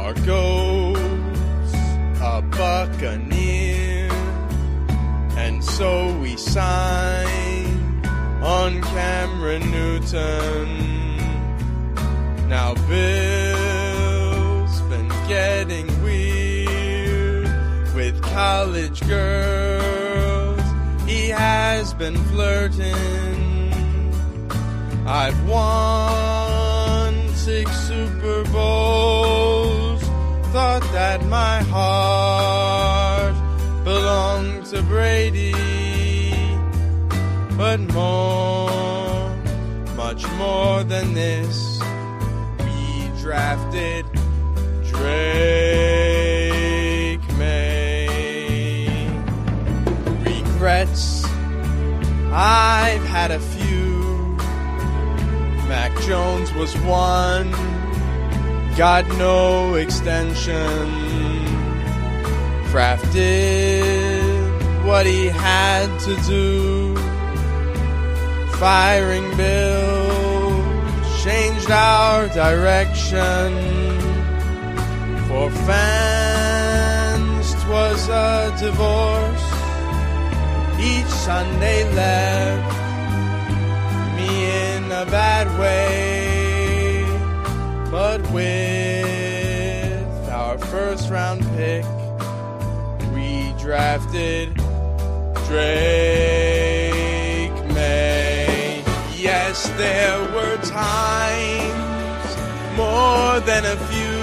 Our goes a buccaneer, and so we sign on Cameron Newton. Now Bill's been getting weird with college girls. He has been flirting. I've won 6 Super Bowls. Thought that my heart belonged to Brady. But more, much more than this, we drafted Drake May. Regrets, I've had a few. Mac Jones was one, got no extension. Kraft did what he had to do. Firing Bill changed our direction. For fans, 'twas a divorce. Each Sunday left me in a bad way. But with our first round pick, we drafted Drake May. Yes, there were times, more than a few,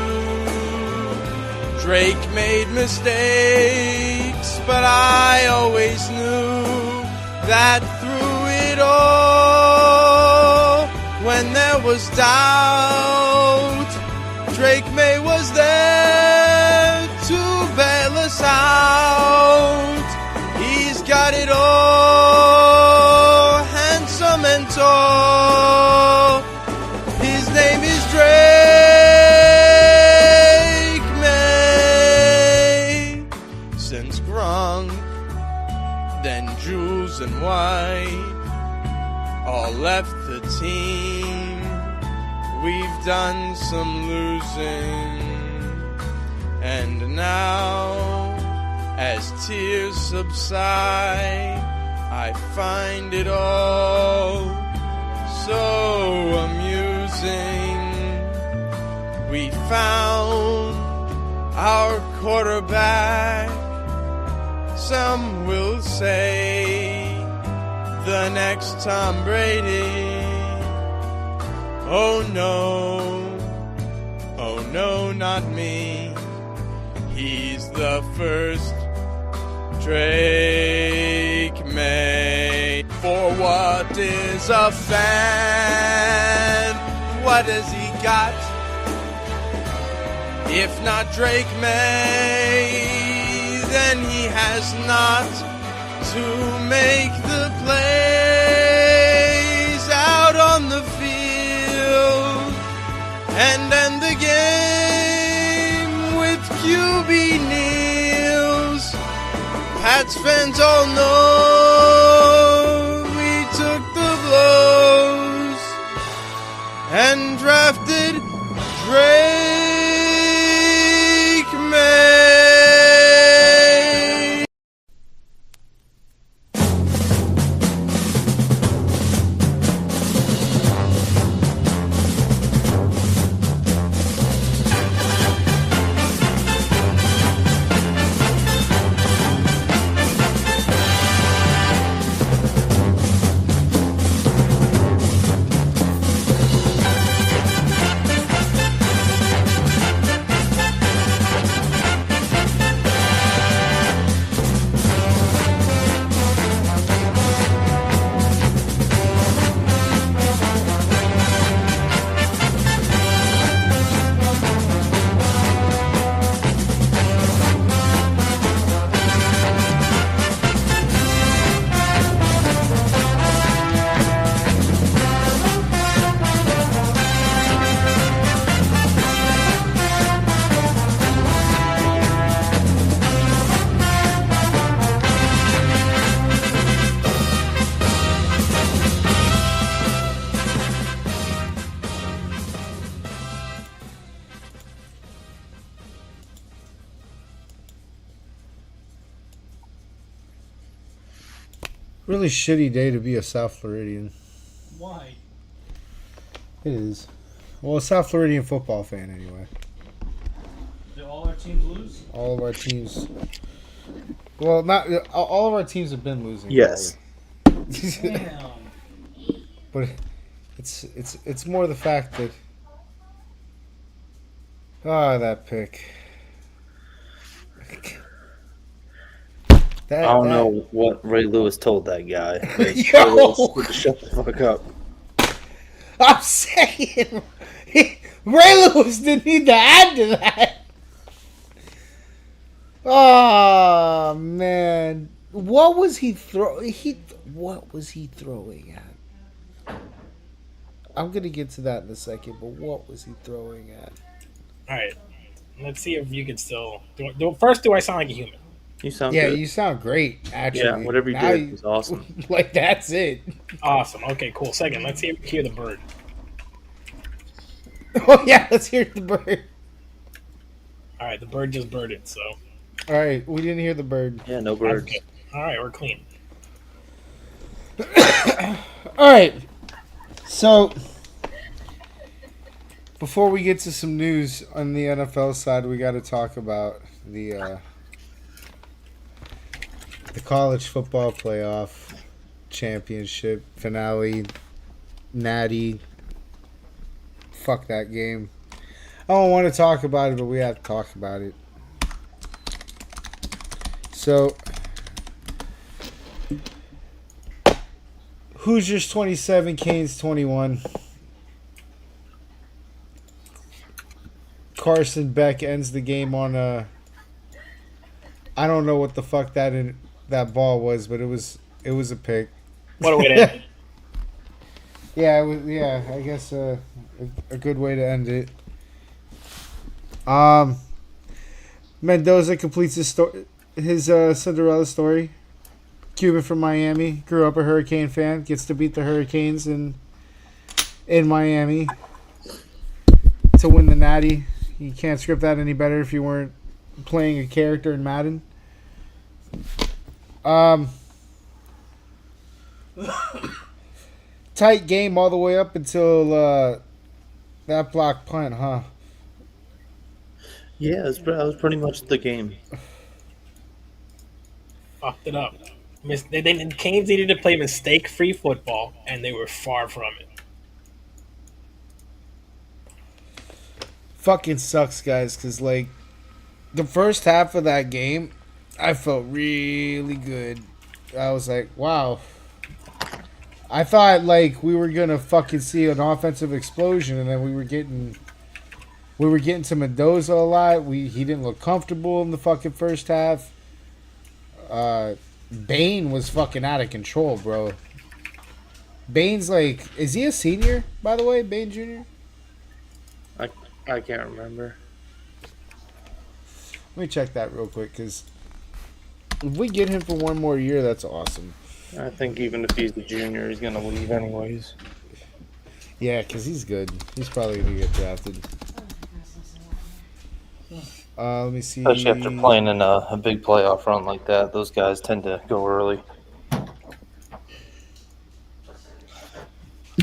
Drake made mistakes, but I always knew that through it all, when there was doubt, Drake May was there to bail us out. He's got it all, handsome and tall. His name is Drake May. Since Gronk, then Jules and White all left the team, we've done some losing. And now, as tears subside, I find it all so amusing. We found our quarterback, some will say the next Tom Brady. Oh no, not me. He's the first Drake May. For what is a fan? What has he got? If not Drake May, then he has not to make the plays out on the field and end the game with QB kneels. Pats fans all know we took the blows and drafted Drake May. Really shitty day to be a South Floridian. Why? It is. Well, a South Floridian football fan, anyway. Did all our teams lose? All of our teams. Well, not all of our teams have been losing. Yes. Damn. But it's more the fact that that pick. I don't know what Ray Lewis told that guy. But Yo! Shut the fuck up. I'm saying Ray Lewis didn't need to add to that. Oh man, what was he throwing? What was he throwing at? I'm gonna get to that in a second, but what was he throwing at? All right. Let's see if you can still first. Do I sound like a human? You sound Yeah, good. you sound great. Actually, Yeah, whatever you Now did was awesome. Like that's it. Awesome. Okay, cool. Second, let's hear the bird. Oh yeah, let's hear the bird. All right, the bird just birded. So. All right, we didn't hear the bird. Yeah, no birds. Okay. All right, we're clean. All right, so before we get to some news on the NFL side, we got to talk about the college football playoff championship finale. Natty, fuck that game. I don't want to talk about it, but we have to talk about it. So, Hoosiers 27, Canes 21. Carson Beck ends the game on a. I don't know what the fuck that ball was, but it was a pick. What a way to end. Yeah, it was. Yeah, I guess a good way to end it. Mendoza completes his Cinderella story. Cuban from Miami, grew up a Hurricane fan, gets to beat the Hurricanes in Miami to win the Natty. You can't script that any better if you weren't playing a character in Madden. Tight game all the way up until that block punt, huh? Yeah, that was pretty much the game. Fucked it up. Canes needed to play mistake-free football, and they were far from it. Fucking sucks, guys, because, like, the first half of that game, I felt really good. I was like, wow. I thought, like, we were going to fucking see an offensive explosion, and then we were getting to Mendoza a lot. He didn't look comfortable in the fucking first half. Bane was fucking out of control, bro. Bane's like, is he a senior, by the way, Bane Jr.? I can't remember. Let me check that real quick, because if we get him for one more year, that's awesome. I think even if he's the junior, he's going to leave anyways. Yeah, because he's good. He's probably going to get drafted. Let me see. Especially after playing in a big playoff run like that, those guys tend to go early.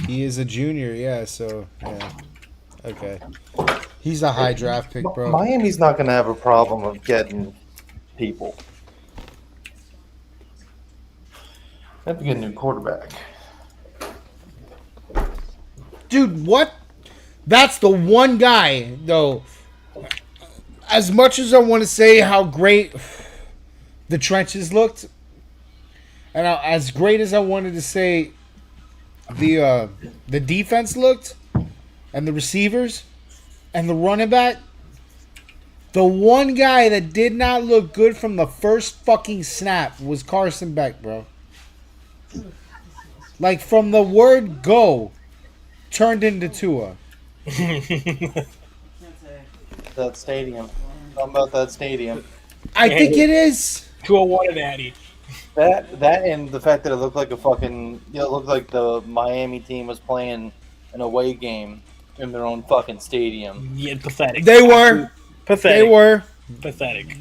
He is a junior, yeah, so, yeah. Okay. He's a high draft pick, bro. Miami's not going to have a problem of getting people. They have to get a new quarterback. Dude, what? That's the one guy, though. As much as I want to say how great the trenches looked, and as great as I wanted to say the defense looked, and the receivers, and the running back, the one guy that did not look good from the first fucking snap was Carson Beck, bro. Like, from the word go, turned into Tua. That stadium. Talking about that stadium. I think it is. 201 and Addy. That and the fact that it looked like a fucking, it looked like the Miami team was playing an away game in their own fucking stadium. Yeah, pathetic. They were. Pathetic. They were. Pathetic.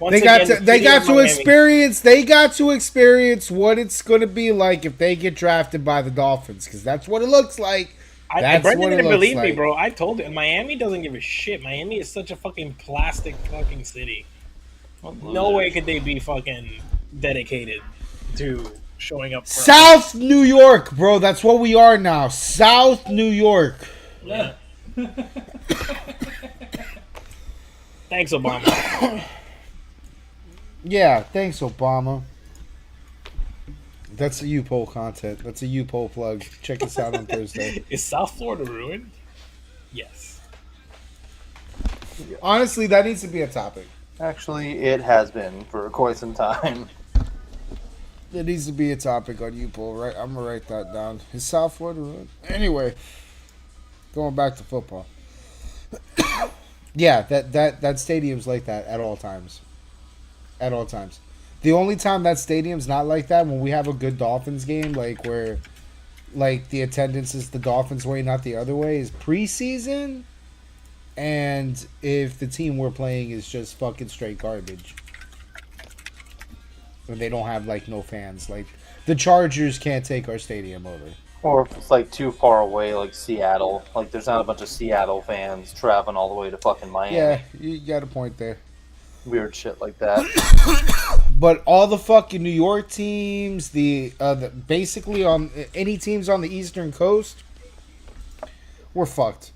Once again, the they city got of to Miami. experience what it's going to be like if they get drafted by the Dolphins, because that's what it looks like. That's Brendan what it didn't looks believe me, like. bro. I told him Miami doesn't give a shit. Miami is such a fucking plastic fucking city. No way could they be fucking dedicated to showing up for South New York, bro. That's what we are now. South New York. Yeah. Thanks, Obama. Yeah, thanks, Obama. That's a U-Poll content. That's a U-Poll plug. Check us out on Thursday. Is South Florida ruined? Yes. Honestly, that needs to be a topic. Actually, it has been for quite some time. It needs to be a topic on U-Poll, right? I'm gonna write that down. Is South Florida ruined? Anyway, going back to football. Yeah, that stadium's like that at all times. At all times. The only time that stadium's not like that when we have a good Dolphins game, like where, like the attendance is the Dolphins way, not the other way, is preseason, and if the team we're playing is just fucking straight garbage, when they don't have like no fans, like the Chargers can't take our stadium over. Or if it's like too far away, like Seattle. Like there's not a bunch of Seattle fans traveling all the way to fucking Miami. Yeah, you got a point there. Weird shit like that. But all the fucking New York teams, the basically on any teams on the Eastern Coast, we're fucked.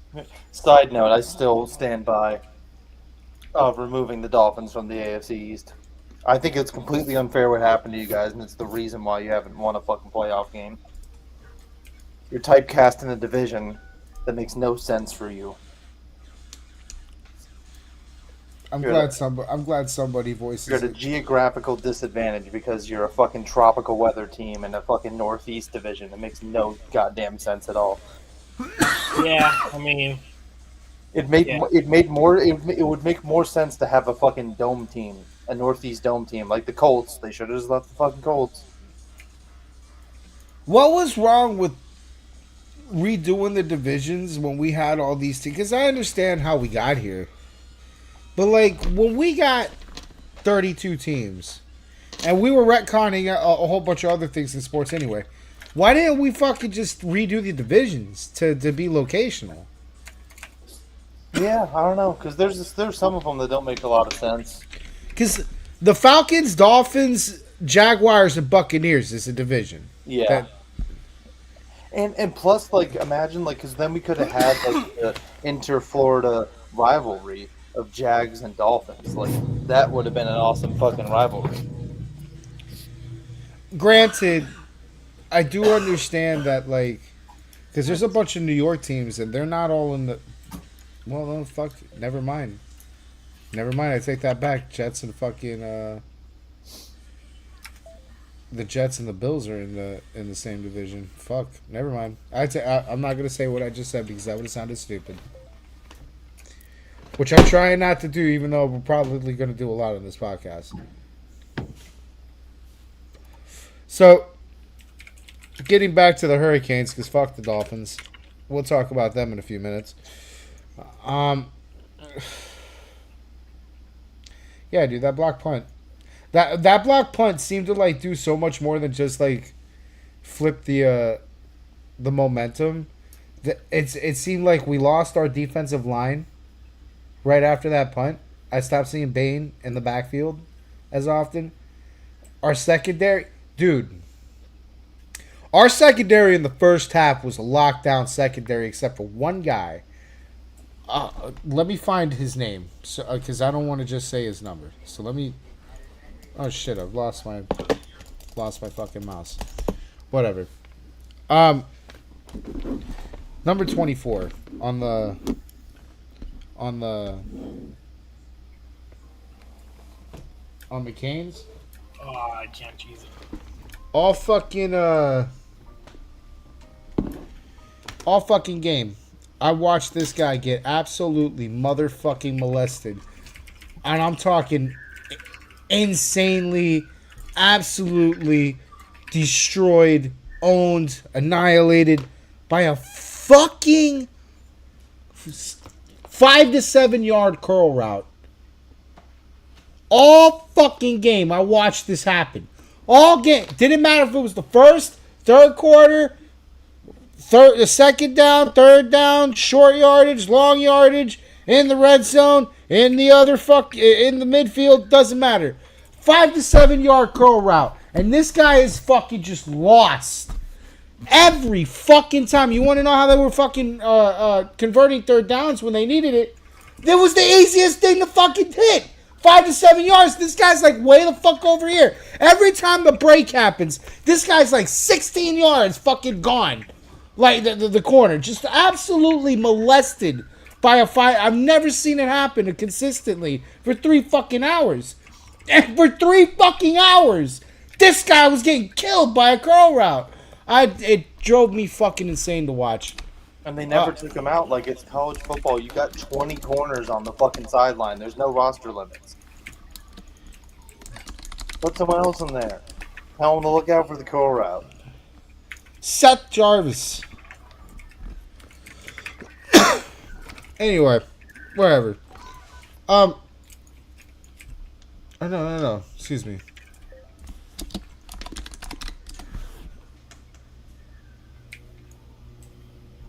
Side note, I still stand by removing the Dolphins from the AFC East. I think it's completely unfair what happened to you guys, and it's the reason why you haven't won a fucking playoff game. You're typecast in a division that makes no sense for you. I'm glad somebody voices You're at a it. geographical disadvantage because you're a fucking tropical weather team in a fucking Northeast division. It makes no goddamn sense at all. Yeah, I mean, It would make more sense to have a fucking dome team, a Northeast dome team like the Colts. They should have just left the fucking Colts. What was wrong with redoing the divisions when we had all these teams? Because I understand how we got here. But, like, when we got 32 teams, and we were retconning a whole bunch of other things in sports anyway, why didn't we fucking just redo the divisions to be locational? Yeah, I don't know, because there's some of them that don't make a lot of sense. Because the Falcons, Dolphins, Jaguars, and Buccaneers is a division. Yeah. And plus, like, imagine, like, because then we could have had, like, the inter-Florida rivalry of Jags and Dolphins. Like, that would have been an awesome fucking rivalry. Granted, I do understand that, like, because there's a bunch of New York teams, and they're not all in the... Well, no, fuck. Never mind. I take that back. Jets and fucking... the Jets and the Bills are in the same division. Fuck. Never mind. I'm not going to say what I just said because that would have sounded stupid. Which I'm trying not to do, even though we're probably going to do a lot on this podcast. So, getting back to the Hurricanes, because fuck the Dolphins. We'll talk about them in a few minutes. Yeah, dude, that block punt. That block punt seemed to like do so much more than just like flip the momentum. It seemed like we lost our defensive line right after that punt. I stopped seeing Bane in the backfield as often. Our secondary, dude. Our secondary in the first half was a lockdown secondary except for one guy. Let me find his name, because I don't want to just say his number. So let me. Oh shit! I've lost my fucking mouse. Whatever. Number 24 on McCain's. oh, I can't choose it. All fucking game. I watched this guy get absolutely motherfucking molested. And I'm talking insanely, absolutely destroyed, owned, annihilated by a fucking 5 to 7 yard curl route. All fucking game, I watched this happen. All game. Didn't matter if it was the first, third quarter, the second down, third down, short yardage, long yardage, in the red zone, in the in the midfield, doesn't matter. 5 to 7 yard curl route. And this guy is fucking just lost. Every fucking time. You want to know how they were fucking converting third downs when they needed it? That was the easiest thing to fucking hit. 5 to 7 yards. This guy's like way the fuck over here. Every time the break happens, this guy's like 16 yards fucking gone. Like the corner. Just absolutely molested by a fight. I've never seen it happen consistently for 3 fucking hours. And for 3 fucking hours, this guy was getting killed by a curl route. It drove me fucking insane to watch. And they never took him out like it's college football. You got 20 corners on the fucking sideline. There's no roster limits. Put someone else in there. Tell them to look out for the curl route. Seth Jarvis. Anyway, wherever. Oh, no. Excuse me.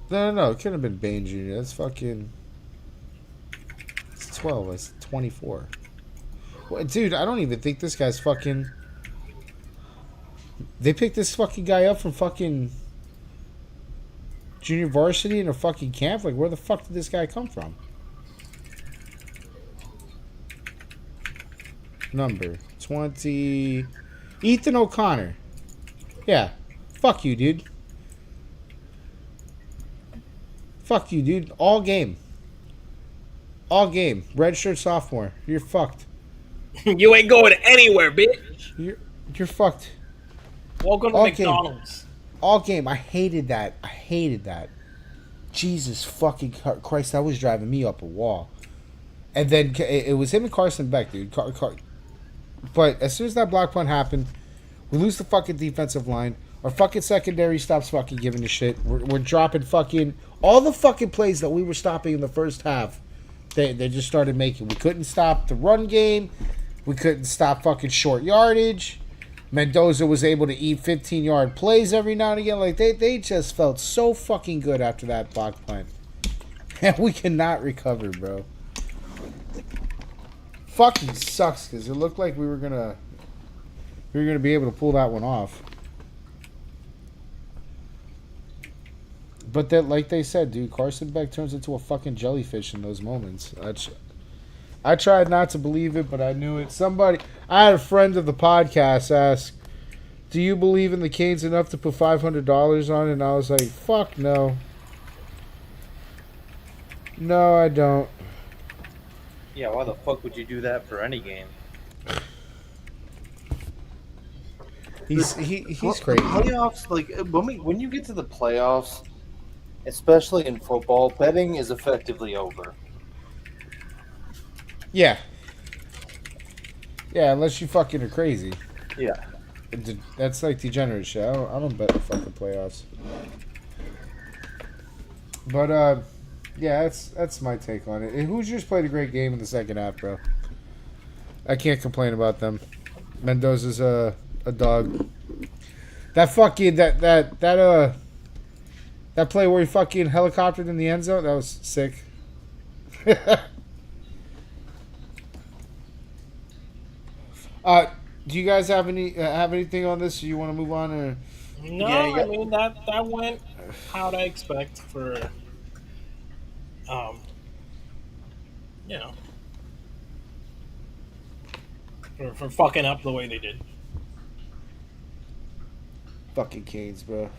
No. It couldn't have been Bane Jr. That's fucking... It's 12. It's 24. Well, dude, I don't even think this guy's fucking... They picked this fucking guy up from fucking... junior varsity in a fucking camp? Like, where the fuck did this guy come from? Number 20... Ethan O'Connor. Yeah. Fuck you, dude. Fuck you, dude. All game. All game. Redshirt sophomore. You're fucked. You ain't going anywhere, bitch. You're fucked. Welcome to All McDonald's. Game. All game. I hated that. Jesus fucking Christ. That was driving me up a wall. And then it was him and Carson Beck, dude. But as soon as that block punt happened, we lose the fucking defensive line. Our fucking secondary stops fucking giving a shit. We're dropping fucking... All the fucking plays that we were stopping in the first half, they just started making. We couldn't stop the run game. We couldn't stop fucking short yardage. Mendoza was able to eat 15-yard plays every now and again. Like, they just felt so fucking good after that block punt. And we cannot recover, bro. Fucking sucks, because it looked like we were gonna be able to pull that one off. But that, like they said, dude, Carson Beck turns into a fucking jellyfish in those moments. I tried not to believe it, but I knew it. I had a friend of the podcast ask, "Do you believe in the Canes enough to put $500 on it?" And I was like, "Fuck no. No, I don't." Yeah, why the fuck would you do that for any game? He's crazy. Playoffs, like when you get to the playoffs, especially in football, betting is effectively over. Yeah. Yeah, unless you fucking are crazy. Yeah. That's like degenerate shit. I don't bet the fucking playoffs. But yeah, that's my take on it. And Hoosiers played a great game in the second half, bro. I can't complain about them. Mendoza's a dog. That fucking that play where he fucking helicoptered in the end zone, that was sick. Do you guys have anything on this? Or you want to move on, or? No, Yeah. I mean that went how I expect for, you know, for fucking up the way they did. Fucking Canes, bro.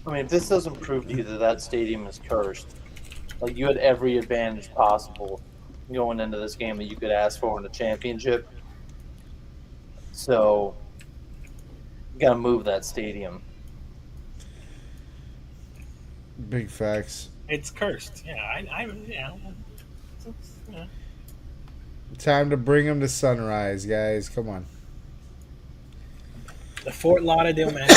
I mean, if this doesn't prove to you that stadium is cursed, like you had every advantage possible going into this game that you could ask for in a championship. So, you gotta move that stadium. Big facts. It's cursed. Yeah, yeah. Time to bring them to Sunrise, guys. Come on. The Fort Lauderdale match.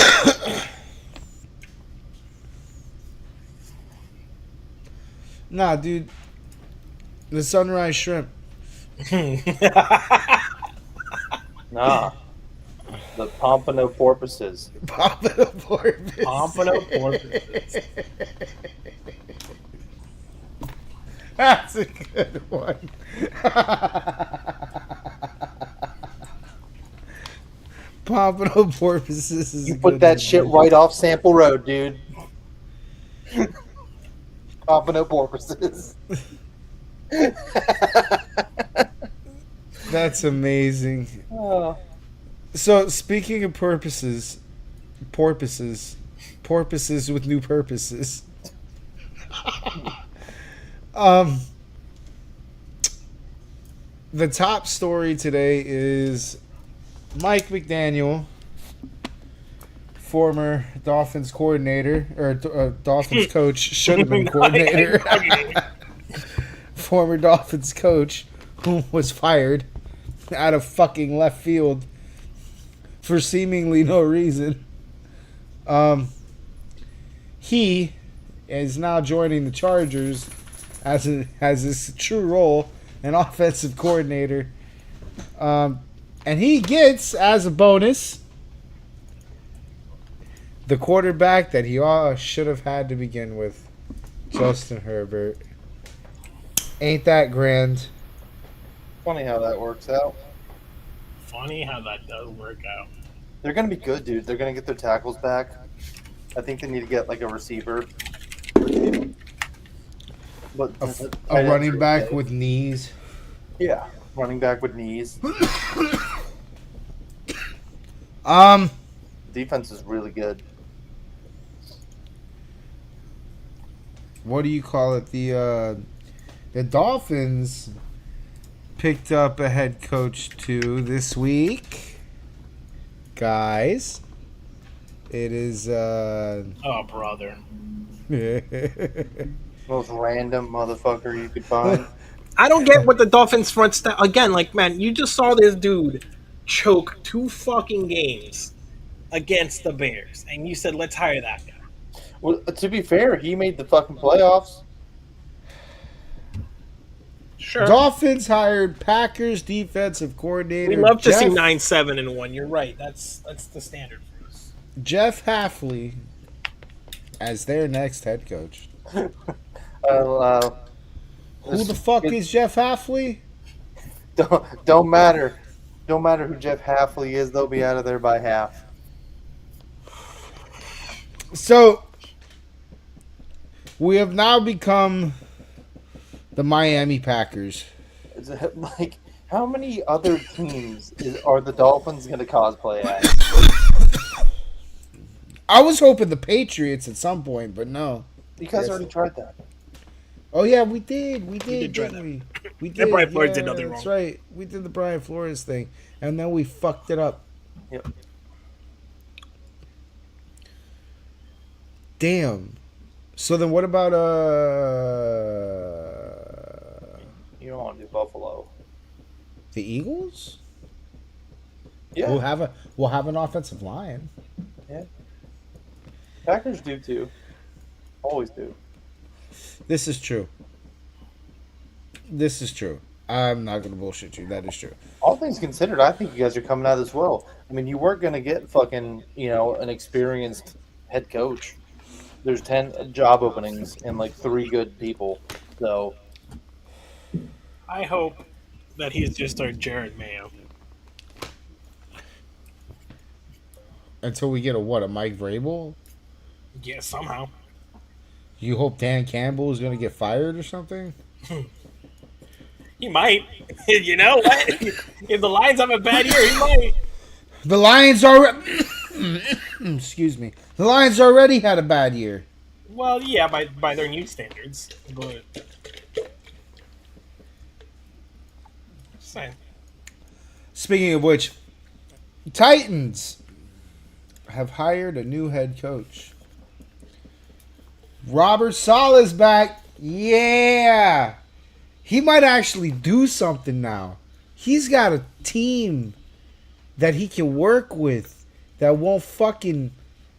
Nah, dude. The Sunrise Shrimp. Nah, the Pompano Porpoises. Pompano porpoise. Pompano porpoises. That's a good one. Pompano porpoises is You a put good that one, shit dude. right off Sample Road, dude. Pompano Porpoises. That's amazing. Oh. So speaking of porpoises with new purposes. Um, the top story today is Mike McDaniel, former Dolphins coordinator or Dolphins coach, should have been coordinator. Former Dolphins coach who was fired out of fucking left field for seemingly no reason. He is now joining the Chargers as his true role, an offensive coordinator. And he gets as a bonus the quarterback that he should have had to begin with, Justin Herbert. Ain't that grand? Funny how that works out. Funny how that does work out. They're gonna be good, dude. They're gonna get their tackles back. I think they need to get like a receiver. But A running back with knees. yeah, running back with knees. Defense is really good. What do you call it? The Dolphins picked up a head coach too this week, guys. It is Oh, brother. Most random motherfucker you could find. I don't get what the Dolphins front staff again. Like, man, you just saw this dude choke 2 fucking games against the Bears, and you said, "Let's hire that guy." Well, to be fair, he made the fucking playoffs. Sure, Dolphins hired Packers defensive coordinator. we love to see Jeff- 9-7-1. You're right. That's the standard for us. Jeff Hafley as their next head coach. Who the fuck is Jeff Hafley? Don't matter. Don't matter who Jeff Hafley is. They'll be out of there by half. So we have now become the Miami Packers. Is it, like, how many other teams are the Dolphins going to cosplay at? I was hoping the Patriots at some point, but no. You guys Yes. already tried that. Oh yeah, we did. We did, try didn't we? We And did. Brian Flores did nothing That's wrong. right. We did the Brian Flores thing, and then we fucked it up. Yep. Damn. So then, what about You don't want to do Buffalo. the Eagles? Yeah. We'll have an offensive line. Packers do too. Always do. This is true. This is true. I'm not gonna bullshit you. That is true. All things considered, I think you guys are coming out as well. I mean, you weren't going to get fucking, an experienced head coach. There's 10 job openings and like 3 good people. So, I hope that he's just our Jared Mayo. Until we get a Mike Vrabel? Yeah, somehow. You hope Dan Campbell is gonna get fired or something? He might. You know what? If the Lions have a bad year, he might. The Lions already. Excuse me. The Lions already had a bad year. Well, yeah, by their new standards. But just saying. Speaking of which, Titans have hired a new head coach. Robert Saleh's back. Yeah. He might actually do something now. He's got a team that he can work with that won't fucking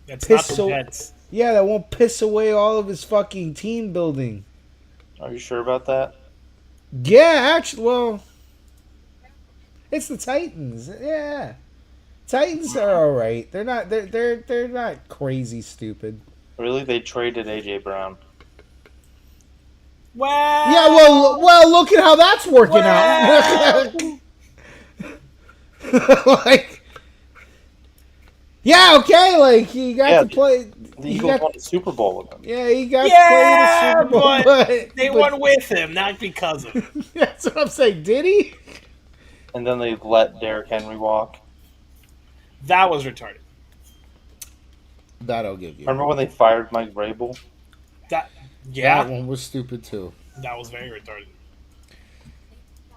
That's piss not the so Jets. yeah, that won't piss away all of his fucking team building. are you sure about that? Yeah, actually, well, It's the Titans. Yeah. Titans are all right. They're not. They're not crazy stupid. Really, they traded AJ Brown. Well, Yeah. Well. Look at how that's working well, out. Like. Yeah. Okay. Like he got to play. The Eagles won the Super Bowl with him. Yeah, he got yeah, to play in the Super Bowl, but they won with him, not because of him. That's what I'm saying. Did he? And then they let Derrick Henry walk. That was retarded. That I'll give you. Remember when they fired Mike Vrabel? That Yeah, one was stupid too. that was very retarded.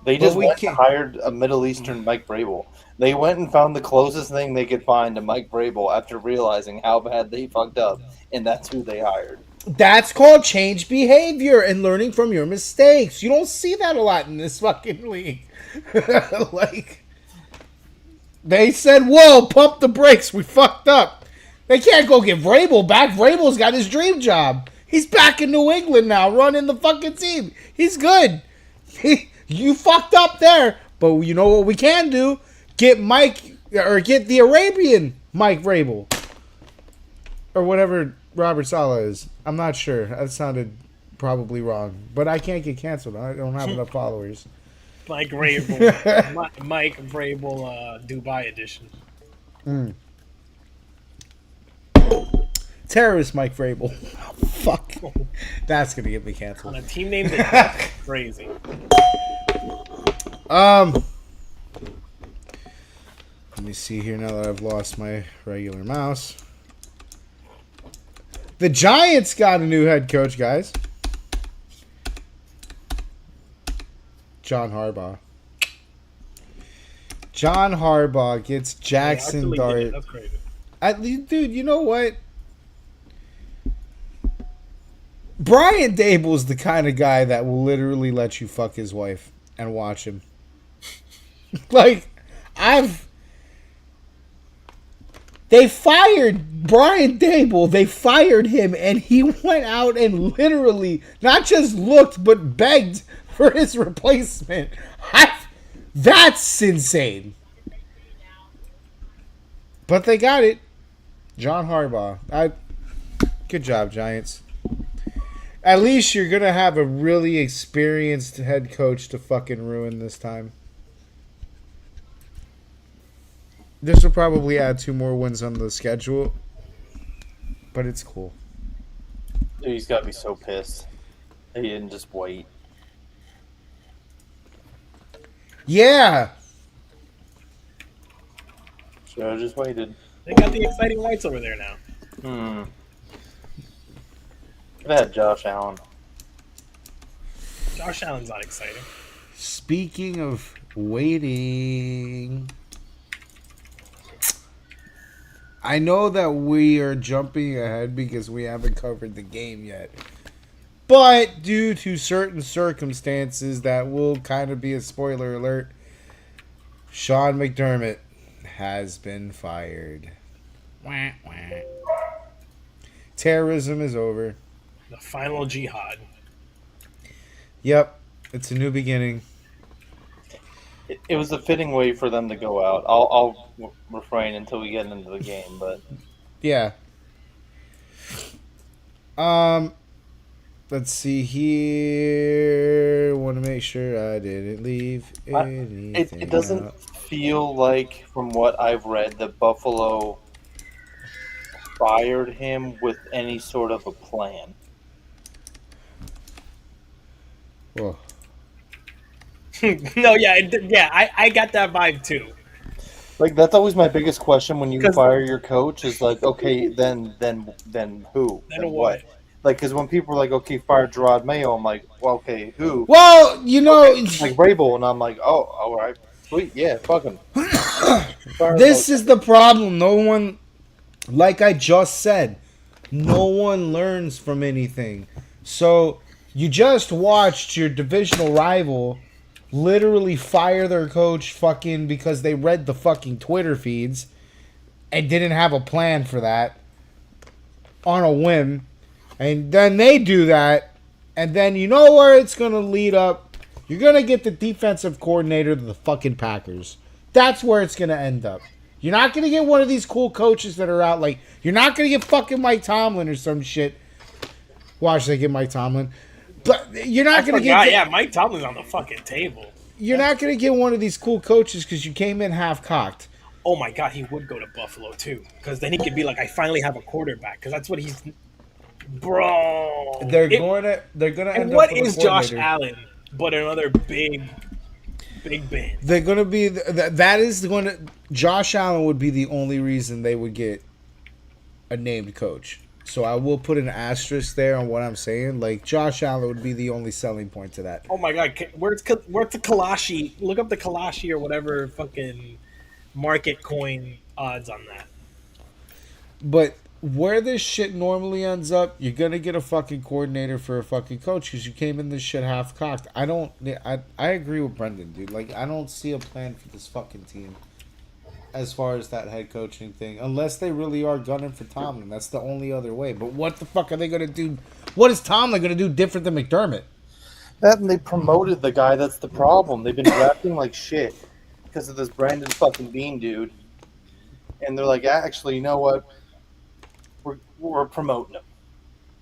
They just went and hired a Middle Eastern Mike Vrabel. They went and found the closest thing they could find to Mike Vrabel after realizing how bad they fucked up, and that's who they hired. That's called change behavior and learning from your mistakes. You don't see that a lot in this fucking league. Like, they said, whoa, pump the brakes. We fucked up. They can't go get Vrabel back. Vrabel's got his dream job. He's back in New England now, running the fucking team. He's good. You fucked up there. But you know what we can do? Get the Arabian Mike Vrabel. Or whatever Robert Saleh is. I'm not sure. That sounded probably wrong. But I can't get canceled. I don't have enough followers. Mike Vrabel. Mike Vrabel Dubai edition. Terrorist Mike Vrabel. Oh, fuck. That's going to get me canceled. On a team named the crazy. Let me see here now that I've lost my regular mouse. The Giants got a new head coach, guys. John Harbaugh. John Harbaugh gets Jackson Dart. That's crazy. Dude, you know what? Brian Dable's the kind of guy that will literally let you fuck his wife and watch him. Like, They fired Brian Dable. They fired him, and he went out and literally not just looked, but begged for his replacement. That's insane. But they got it. John Harbaugh. Good job, Giants. At least you're going to have a really experienced head coach to fucking ruin this time. This will probably add 2 more wins on the schedule. But it's cool. Dude, he's got to be so pissed. He didn't just wait. Yeah. Should have just waited. They got the exciting whites over there now. Could have had Josh Allen. Josh Allen's not exciting. Speaking of waiting, I know that we are jumping ahead because we haven't covered the game yet. But due to certain circumstances that will kind of be a spoiler alert, Sean McDermott has been fired. Wah, wah. Terrorism is over. The final jihad. Yep, it's a new beginning. It was a fitting way for them to go out. I'll refrain until we get into the game, but yeah. Let's see here. Want to make sure I didn't leave anything it doesn't out. feel like, from what I've read, that Buffalo fired him with any sort of a plan. Whoa. No, I got that vibe too. Like, that's always my biggest question when you fire your coach is like, okay, then who? Then what? Like, because when people are like, okay, fire Gerard Mayo, I'm like, well, okay, who? Well, you know, Like Vrabel, and I'm like, oh, all right, sweet, yeah, fuck him. This is the problem. No one, like I just said, no one learns from anything. So you just watched your divisional rival literally fire their coach fucking because they read the fucking Twitter feeds and didn't have a plan for that on a whim. And then they do that, and then you know where it's going to lead up? You're going to get the defensive coordinator of the fucking Packers. That's where it's going to end up. You're not going to get one of these cool coaches that are out. Like, you're not going to get fucking Mike Tomlin or some shit. Watch they get Mike Tomlin. But you're not going to get... Yeah, Mike Tomlin's on the fucking table. You're not going to get one of these cool coaches because you came in half-cocked. Oh my God, he would go to Buffalo too, because then he could be like, I finally have a quarterback, because that's what he's, bro. They're going to end And up what with a is Josh coordinator. Allen but another big Ben? They're going to be that is going to Josh Allen would be the only reason they would get a named coach. So I will put an asterisk there on what I'm saying. Like Josh Allen would be the only selling point to that. Oh my God, where's the Kalashi? Look up the Kalashi or whatever fucking market coin odds on that. But where this shit normally ends up, you're gonna get a fucking coordinator for a fucking coach because you came in this shit half cocked. I agree with Brendan, dude. Like I don't see a plan for this fucking team as far as that head coaching thing, unless they really are gunning for Tomlin. That's the only other way. But what the fuck are they gonna do? What is Tomlin gonna do different than McDermott? That and they promoted the guy. That's the problem. They've been drafting like shit because of this Brandon fucking Bean dude, and they're like, actually, you know what? We're promoting him,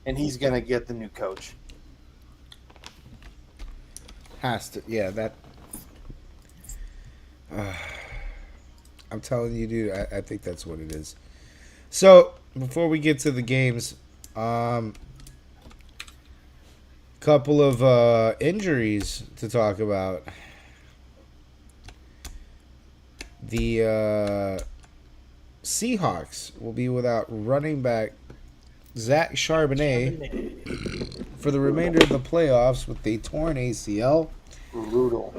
and he's gonna get the new coach. Has to, yeah. That. I'm telling you, dude. I think that's what it is. So before we get to the games, couple of injuries to talk about. The Seahawks will be without running back Zach Charbonnet for the remainder of the playoffs with a torn ACL. Brutal.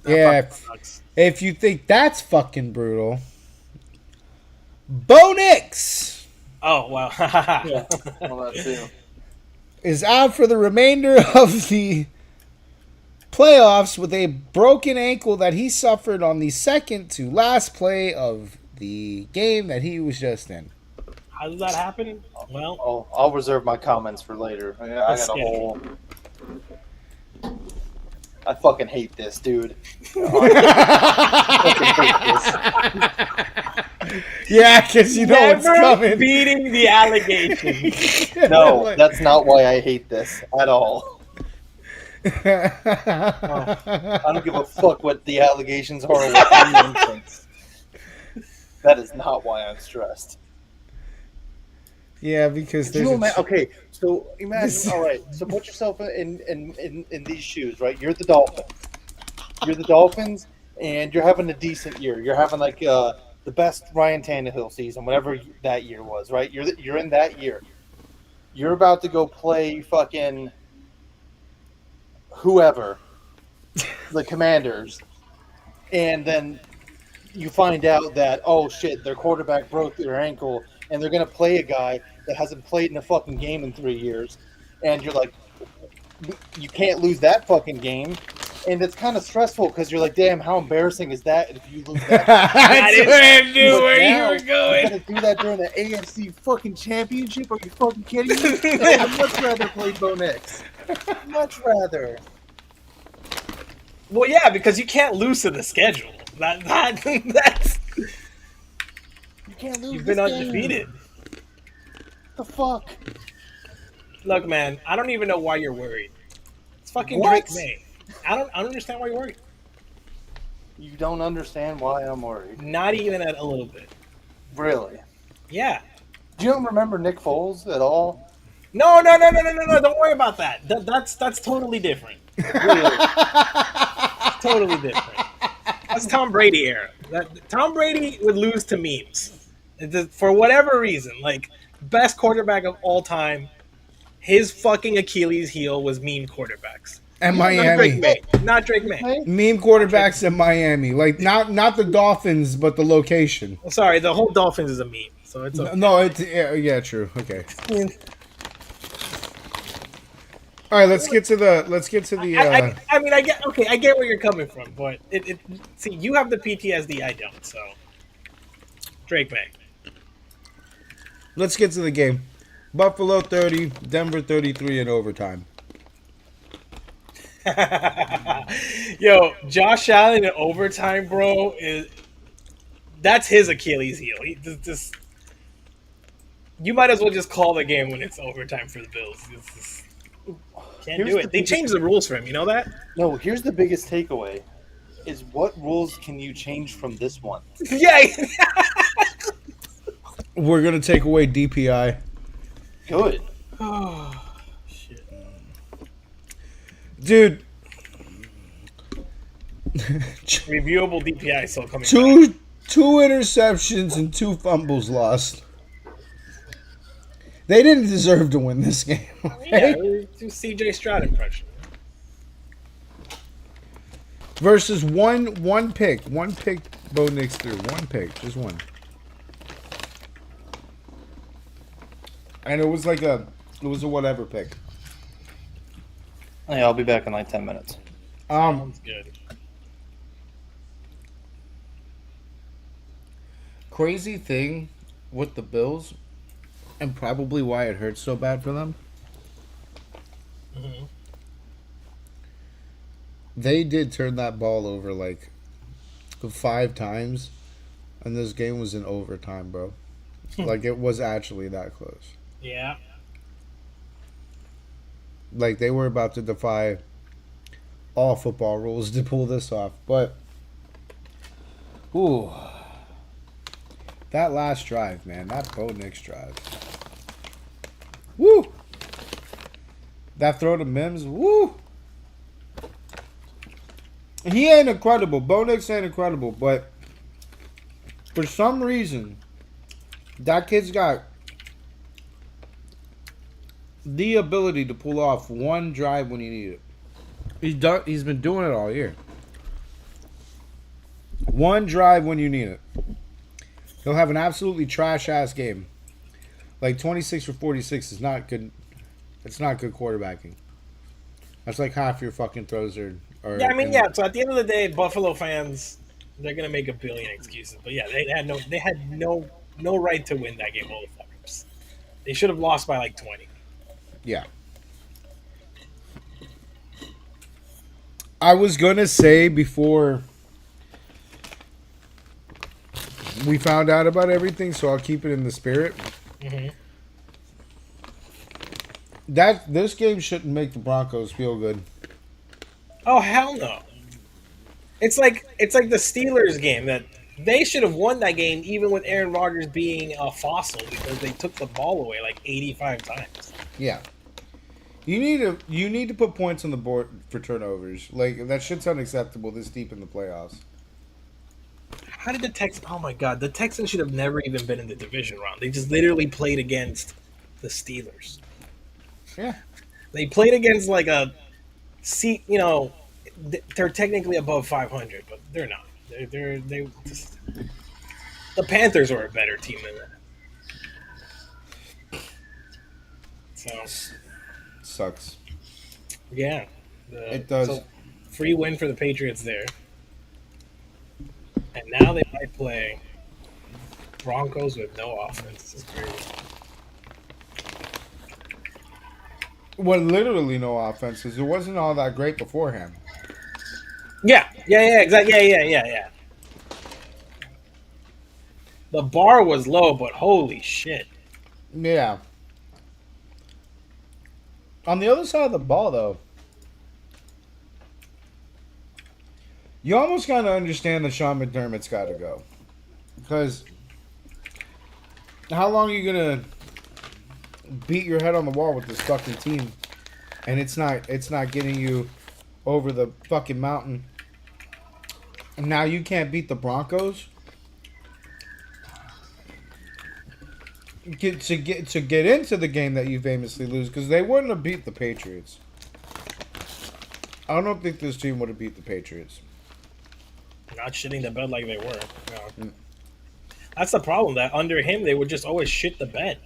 Yeah, if you think that's fucking brutal, Bo Nix. Oh wow! Yeah, well, that too. Is out for the remainder of the playoffs with a broken ankle that he suffered on the second to last play of the game that he was just in. How does that happen? Well, I'll reserve my comments for later. I got a whole. I fucking hate this, dude. Yeah, because you know it's coming. Beating the allegations. No, that's not why I hate this at all. I don't give a fuck what the allegations are or what anyone thinks. That is not why I'm stressed. Yeah, because there's okay, so imagine. All right, so put yourself in these shoes, right? You're the Dolphins. You're the Dolphins, and you're having a decent year. You're having like the best Ryan Tannehill season, whatever that year was, right? You're in that year. You're about to go play fucking whoever, the Commanders, and then you find out that, oh shit, their quarterback broke their ankle, and they're going to play a guy that hasn't played in a fucking game in 3 years. And you're like, you can't lose that fucking game. And it's kind of stressful because you're like, damn, how embarrassing is that if you lose that? That's where I knew where you were going. You're going to do that during the AFC fucking championship? Are you fucking kidding me? I'd much rather play Bo Nix. Much rather. Well, yeah, because you can't lose to the schedule. That's You can't lose. You've been undefeated. The fuck? Look, man, I don't even know why you're worried. It's fucking What? Drake May. I don't understand why you're worried. You don't understand why I'm worried. Not even a little bit. Really? Yeah. Do you don't remember Nick Foles at all? No. Don't worry about that. That's totally different. Really? Totally different. That's Tom Brady era. Tom Brady would lose to memes. For whatever reason. Like, best quarterback of all time, his fucking Achilles heel was meme quarterbacks. And Not Drake Miami. May. Not Drake May. Meme quarterbacks in Miami. Like, not the Dolphins, but the location. Sorry, the whole Dolphins is a meme. So it's okay. No, it's yeah, true. Okay. All right, let's get to the. I mean, I get where you're coming from, but see, you have the PTSD, I don't. So, Drake May. Let's get to the game. Buffalo 30, Denver 33 in overtime. Yo, Josh Allen in overtime, bro, is That's his Achilles heel. He just you might as well just call the game when it's overtime for the Bills. Can't Here's do the it. They biggest- changed the rules for him. You know that? No, here's the biggest takeaway: is what rules can you change from this one? Yeah. We're gonna take away DPI. Good. Oh shit. Dude. Reviewable DPI still coming back. Two interceptions and 2 fumbles lost. They didn't deserve to win this game. Yeah, Okay? do CJ Stroud impression. Versus one pick. One pick Bo Nix threw. One pick. Just one. And it was a whatever pick. Hey, I'll be back in like 10 minutes. Sounds good. Crazy thing with the Bills, and probably why it hurts so bad for them. Mm-hmm. They did turn that ball over like 5 times, and this game was in overtime, bro. Like, it was actually that close. Yeah. Like, they were about to defy all football rules to pull this off. But, ooh, that last drive, man, that Bo Nix drive. Woo! That throw to Mims, woo! He ain't incredible. Bo Nix ain't incredible, but for some reason, that kid's got the ability to pull off one drive when you need it. He's been doing it all year. One drive when you need it. He'll have an absolutely trash ass game. Like 26 for 46 is not good. It's not good quarterbacking. That's like half your fucking throws are. Yeah, I mean, yeah. So at the end of the day, Buffalo fans, they're gonna make a billion excuses. But yeah, they had no right to win that game. All the fuckers. They should have lost by like 20. Yeah. I was gonna say before we found out about everything, so I'll keep it in the spirit. Mm-hmm. That this game shouldn't make the Broncos feel good. Oh hell no! It's like the Steelers game that they should have won that game even with Aaron Rodgers being a fossil because they took the ball away like 85 times. Yeah. You need to put points on the board for turnovers. Like, that shit's unacceptable this deep in the playoffs. How did the Texans? Oh my god, the Texans should have never even been in the division round. They just literally played against the Steelers. Yeah. They played against like a seat. You know, they're technically above 500, but they're not. They just, the Panthers are a better team than that. So Sucks. yeah, It does. So, free win for the Patriots there, and now they might play Broncos with no offense. This is crazy. Well, literally no offense, because it wasn't all that great beforehand. Yeah, exactly. Yeah. The bar was low, but holy shit. Yeah. On the other side of the ball, though, you almost kind of understand that Sean McDermott's got to go. Because how long are you going to beat your head on the wall with this fucking team and it's not getting you over the fucking mountain? And now you can't beat the Broncos? To get into the game that you famously lose, because they wouldn't have beat the Patriots. I don't think this team would have beat the Patriots. Not shitting the bed like they were. No. That's the problem. That under him, they would just always shit the bed.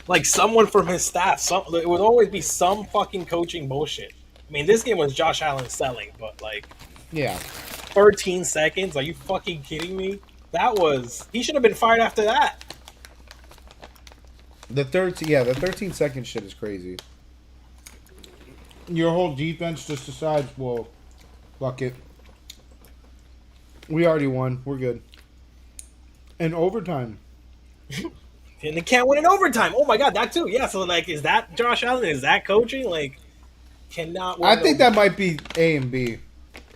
Like someone from his staff. It would always be some fucking coaching bullshit. I mean, this game was Josh Allen selling, but like, Yeah. 13 seconds? Are you fucking kidding me? He should have been fired after that. The 13-second shit is crazy. Your whole defense just decides, well, fuck it. We already won. We're good. In overtime. And they can't win in overtime. Oh my god, that too. Yeah, so like, is that Josh Allen? Is that coaching? Like, cannot win I in think that overtime. might be A and B.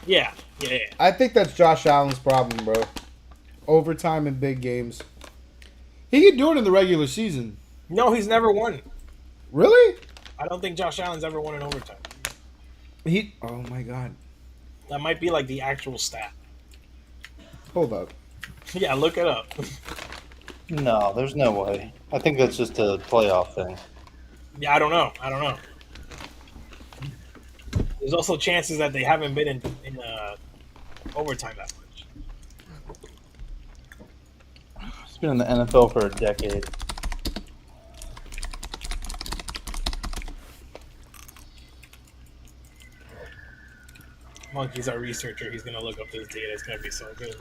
Yeah, yeah, yeah. I think that's Josh Allen's problem, bro. Overtime in big games. He can do it in the regular season. No, he's never won. Really? I don't think Josh Allen's ever won in overtime. He. Oh my god. That might be like the actual stat. Hold up. Yeah, look it up. No, there's no way. I think that's just a playoff thing. Yeah, I don't know. I don't know. There's also chances that they haven't been in overtime that much. He's been in the NFL for a decade. Monkey's our researcher. He's gonna look up this data. It's gonna be so good.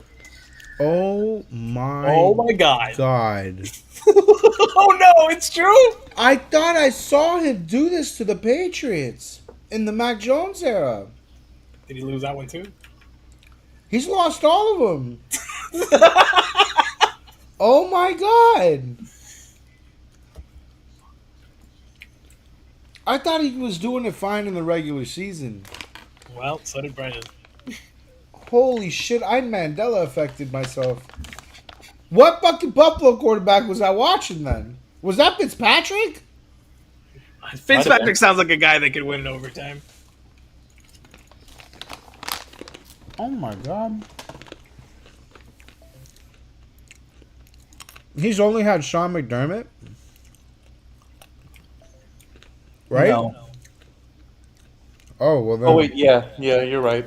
Oh my. Oh my god. God. Oh no, it's true. I thought I saw him do this to the Patriots in the Mac Jones era. Did he lose that one too? He's lost all of them. Oh my god. I thought he was doing it fine in the regular season. Well, so did Brennan. Holy shit, I Mandela affected myself. What fucking Buffalo quarterback was I watching then? Was that Fitzpatrick? Fitzpatrick sounds like a guy that could win in overtime. Oh my god. He's only had Sean McDermott? Right? No. Oh, well then. Oh wait, yeah, you're right.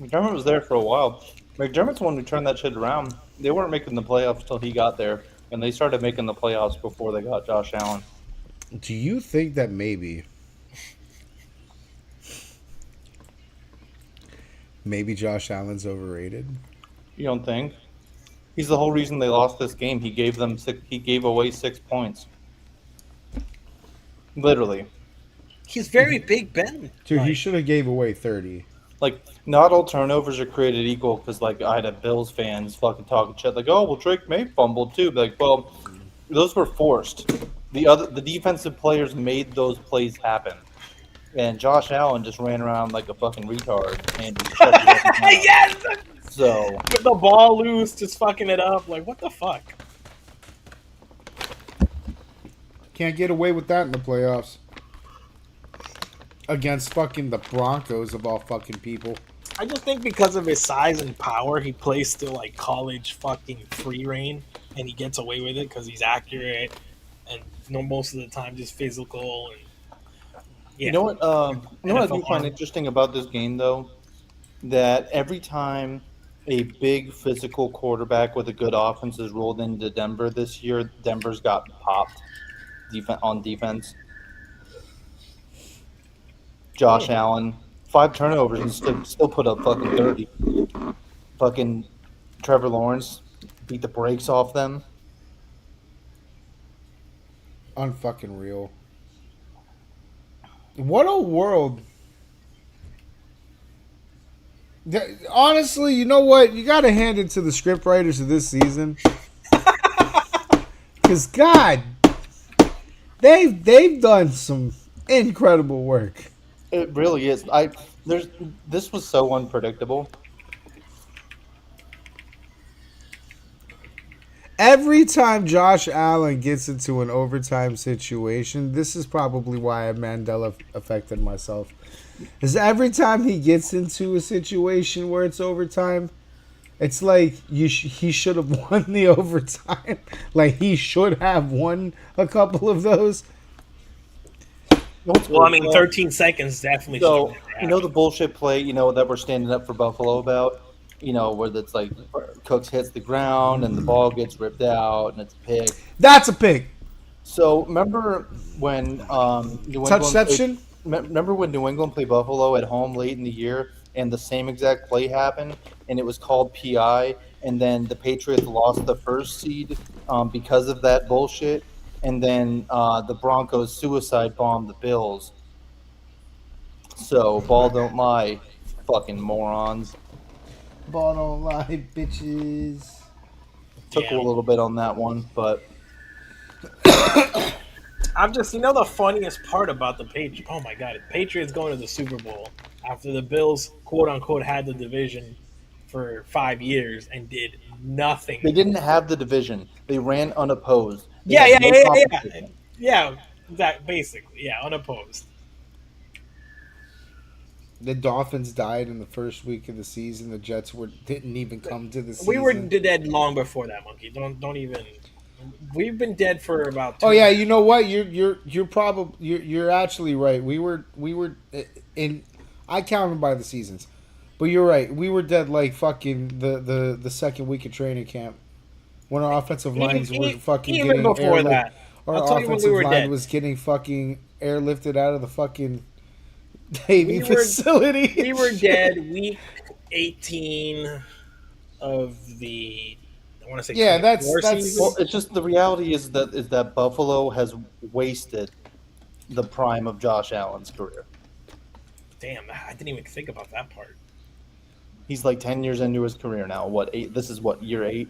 McDermott was there for a while. McDermott's the one who turned that shit around. They weren't making the playoffs till he got there, and they started making the playoffs before they got Josh Allen. Do you think that maybe Josh Allen's overrated? You don't think? He's the whole reason they lost this game. He gave them he gave away 6 points. Literally. He's very Big Ben. Dude, he Like, should have gave away 30. Like, not all turnovers are created equal because, like, I had a Bills fans fucking talking shit like, oh, well, Drake May fumbled too. But like, well, those were forced. The defensive players made those plays happen. And Josh Allen just ran around like a fucking retard and just shut everything down. yes, So, with the ball loose, just fucking it up. Like, what the fuck? Can't get away with that in the playoffs. Against fucking the Broncos of all fucking people. I just think because of his size and power, he plays still like college fucking free reign, and he gets away with it because he's accurate and most of the time just physical and yeah. you know what? You know what I do NFL find arm. interesting about this game, though, that every time a big physical quarterback with a good offense is rolled into Denver this year, Denver's got popped on defense. Josh Allen, 5 turnovers and still put up fucking 30. Fucking Trevor Lawrence beat the brakes off them. Unfucking real. What a world. Honestly, you know what? You got to hand it to the script writers of this season. Because, God, they've done some incredible work. It really is. This was so unpredictable. Every time Josh Allen gets into an overtime situation, this is probably why I Mandela affected myself. Is every time he gets into a situation where it's overtime, it's like he should have won the overtime. Like he should have won a couple of those. Well, I mean, 13 seconds definitely. So, should've you know the bullshit play, that we're standing up for Buffalo about? Where it's like Cooks hits the ground and the ball gets ripped out and it's a pick. That's a pick. So, remember when New Touchception? Remember when New England played Buffalo at home late in the year and the same exact play happened and it was called PI and then the Patriots lost the first seed because of that bullshit and then the Broncos suicide bombed the Bills. So, ball don't lie, fucking morons. Ball don't lie, bitches. Took a Yeah. little bit on that one, but I'm just, the funniest part about the Patriots. Oh my God, the Patriots going to the Super Bowl after the Bills, quote unquote, had the division for 5 years and did they nothing. didn't have the division. They ran unopposed. They Yeah, had yeah, no yeah, yeah, yeah. competition. Yeah, that basically, yeah, unopposed. The Dolphins died in the first week of the season. The Jets didn't even come to the We were season. dead long before that, monkey. Don't even. We've been dead for about Oh two. yeah, you know what? You're probably you're actually right. We were in. I count them by the seasons, but you're right. We were dead like fucking the second week of training camp when our offensive lines were fucking Even getting before airlift. that, I'll Our tell you when we offensive were line dead. was getting fucking airlifted out of the fucking Navy We were facility. we were dead week 18 of the, I want to say, Yeah, that's 24 that's Well, season. it's just the reality is that Buffalo has wasted the prime of Josh Allen's career. Damn, I didn't even think about that part. He's like 10 years into his career now. What eight? This is what year 8.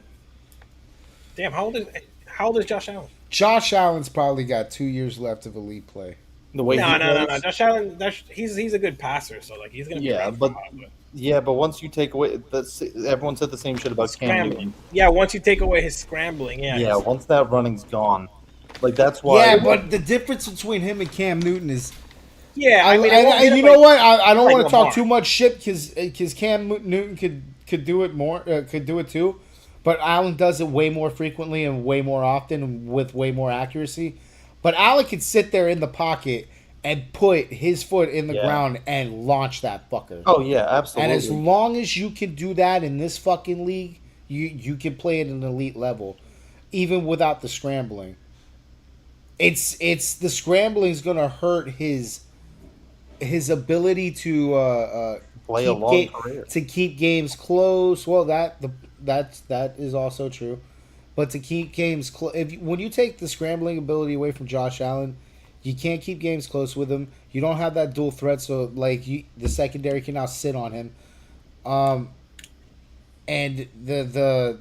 Damn, how old is Josh Allen? Josh Allen's probably got 2 years left of elite play. The way he No, no, no, no. plays. Josh Allen, he's a good passer, so like he's gonna be Yeah, around for a but while. But once you take away that's everyone said the same shit about Cam scrambling, Newton. yeah. Once you take away his scrambling, yeah, Yeah, once that running's gone, like that's Yeah, why. but the difference between him and Cam Newton is yeah. I, I mean, it won't I hit him you know what? I don't like want to talk Lamar. too much shit because Cam Newton could do it more could do it too, but Allen does it way more frequently and way more often and with way more accuracy. But Allen could sit there in the pocket and put his foot in the Yeah. ground and launch that fucker. Oh yeah, And as absolutely. long as you can do that in this fucking league, you can play at an elite level, even without the scrambling. It's the scrambling is gonna hurt his ability to Play a long career. keep games close. Well, that is also true, but to keep games close, when you take the scrambling ability away from Josh Allen, you can't keep games close with him. You don't have that dual threat, so like the secondary can now sit on him. Um, and the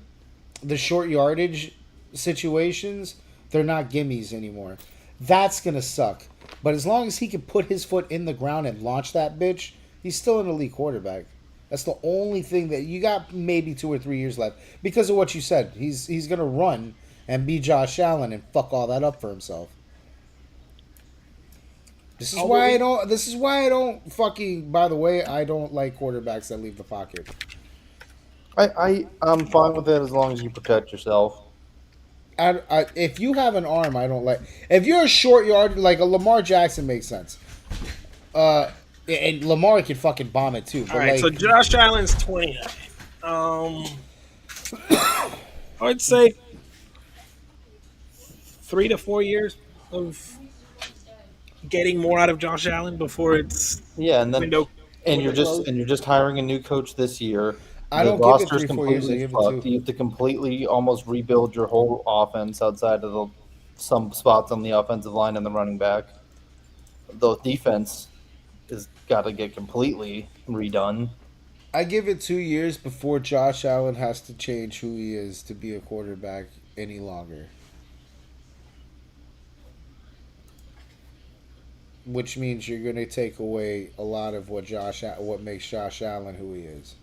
short yardage situations, they're not gimmies anymore. That's gonna suck. But as long as he can put his foot in the ground and launch that bitch, he's still an elite quarterback. That's the only thing that you got maybe 2 or 3 years left because of what you said. He's gonna run and be Josh Allen and fuck all that up for himself. This is Although why I don't. This is why I don't fucking. By the way, I don't like quarterbacks that leave the pocket. I'm fine with it as long as you protect yourself. If you have an arm, I don't like. If you're a short yard, like a Lamar Jackson, makes sense. And Lamar can fucking bomb it too. All But right, like, so Josh Allen's 29. Um, I'd say 3 to 4 years of getting more out of Josh Allen before it's Yeah, and then window and window closed. you're just hiring a new coach this year. I The don't give it roster's 3 4 years. I completely give it fucked. 2. You have to completely almost rebuild your whole offense outside of some spots on the offensive line and the running back. The defense has got to get completely redone. I give it 2 years before Josh Allen has to change who he is to be a quarterback any longer. Which means you're going to take away a lot of what makes Josh Allen who he is.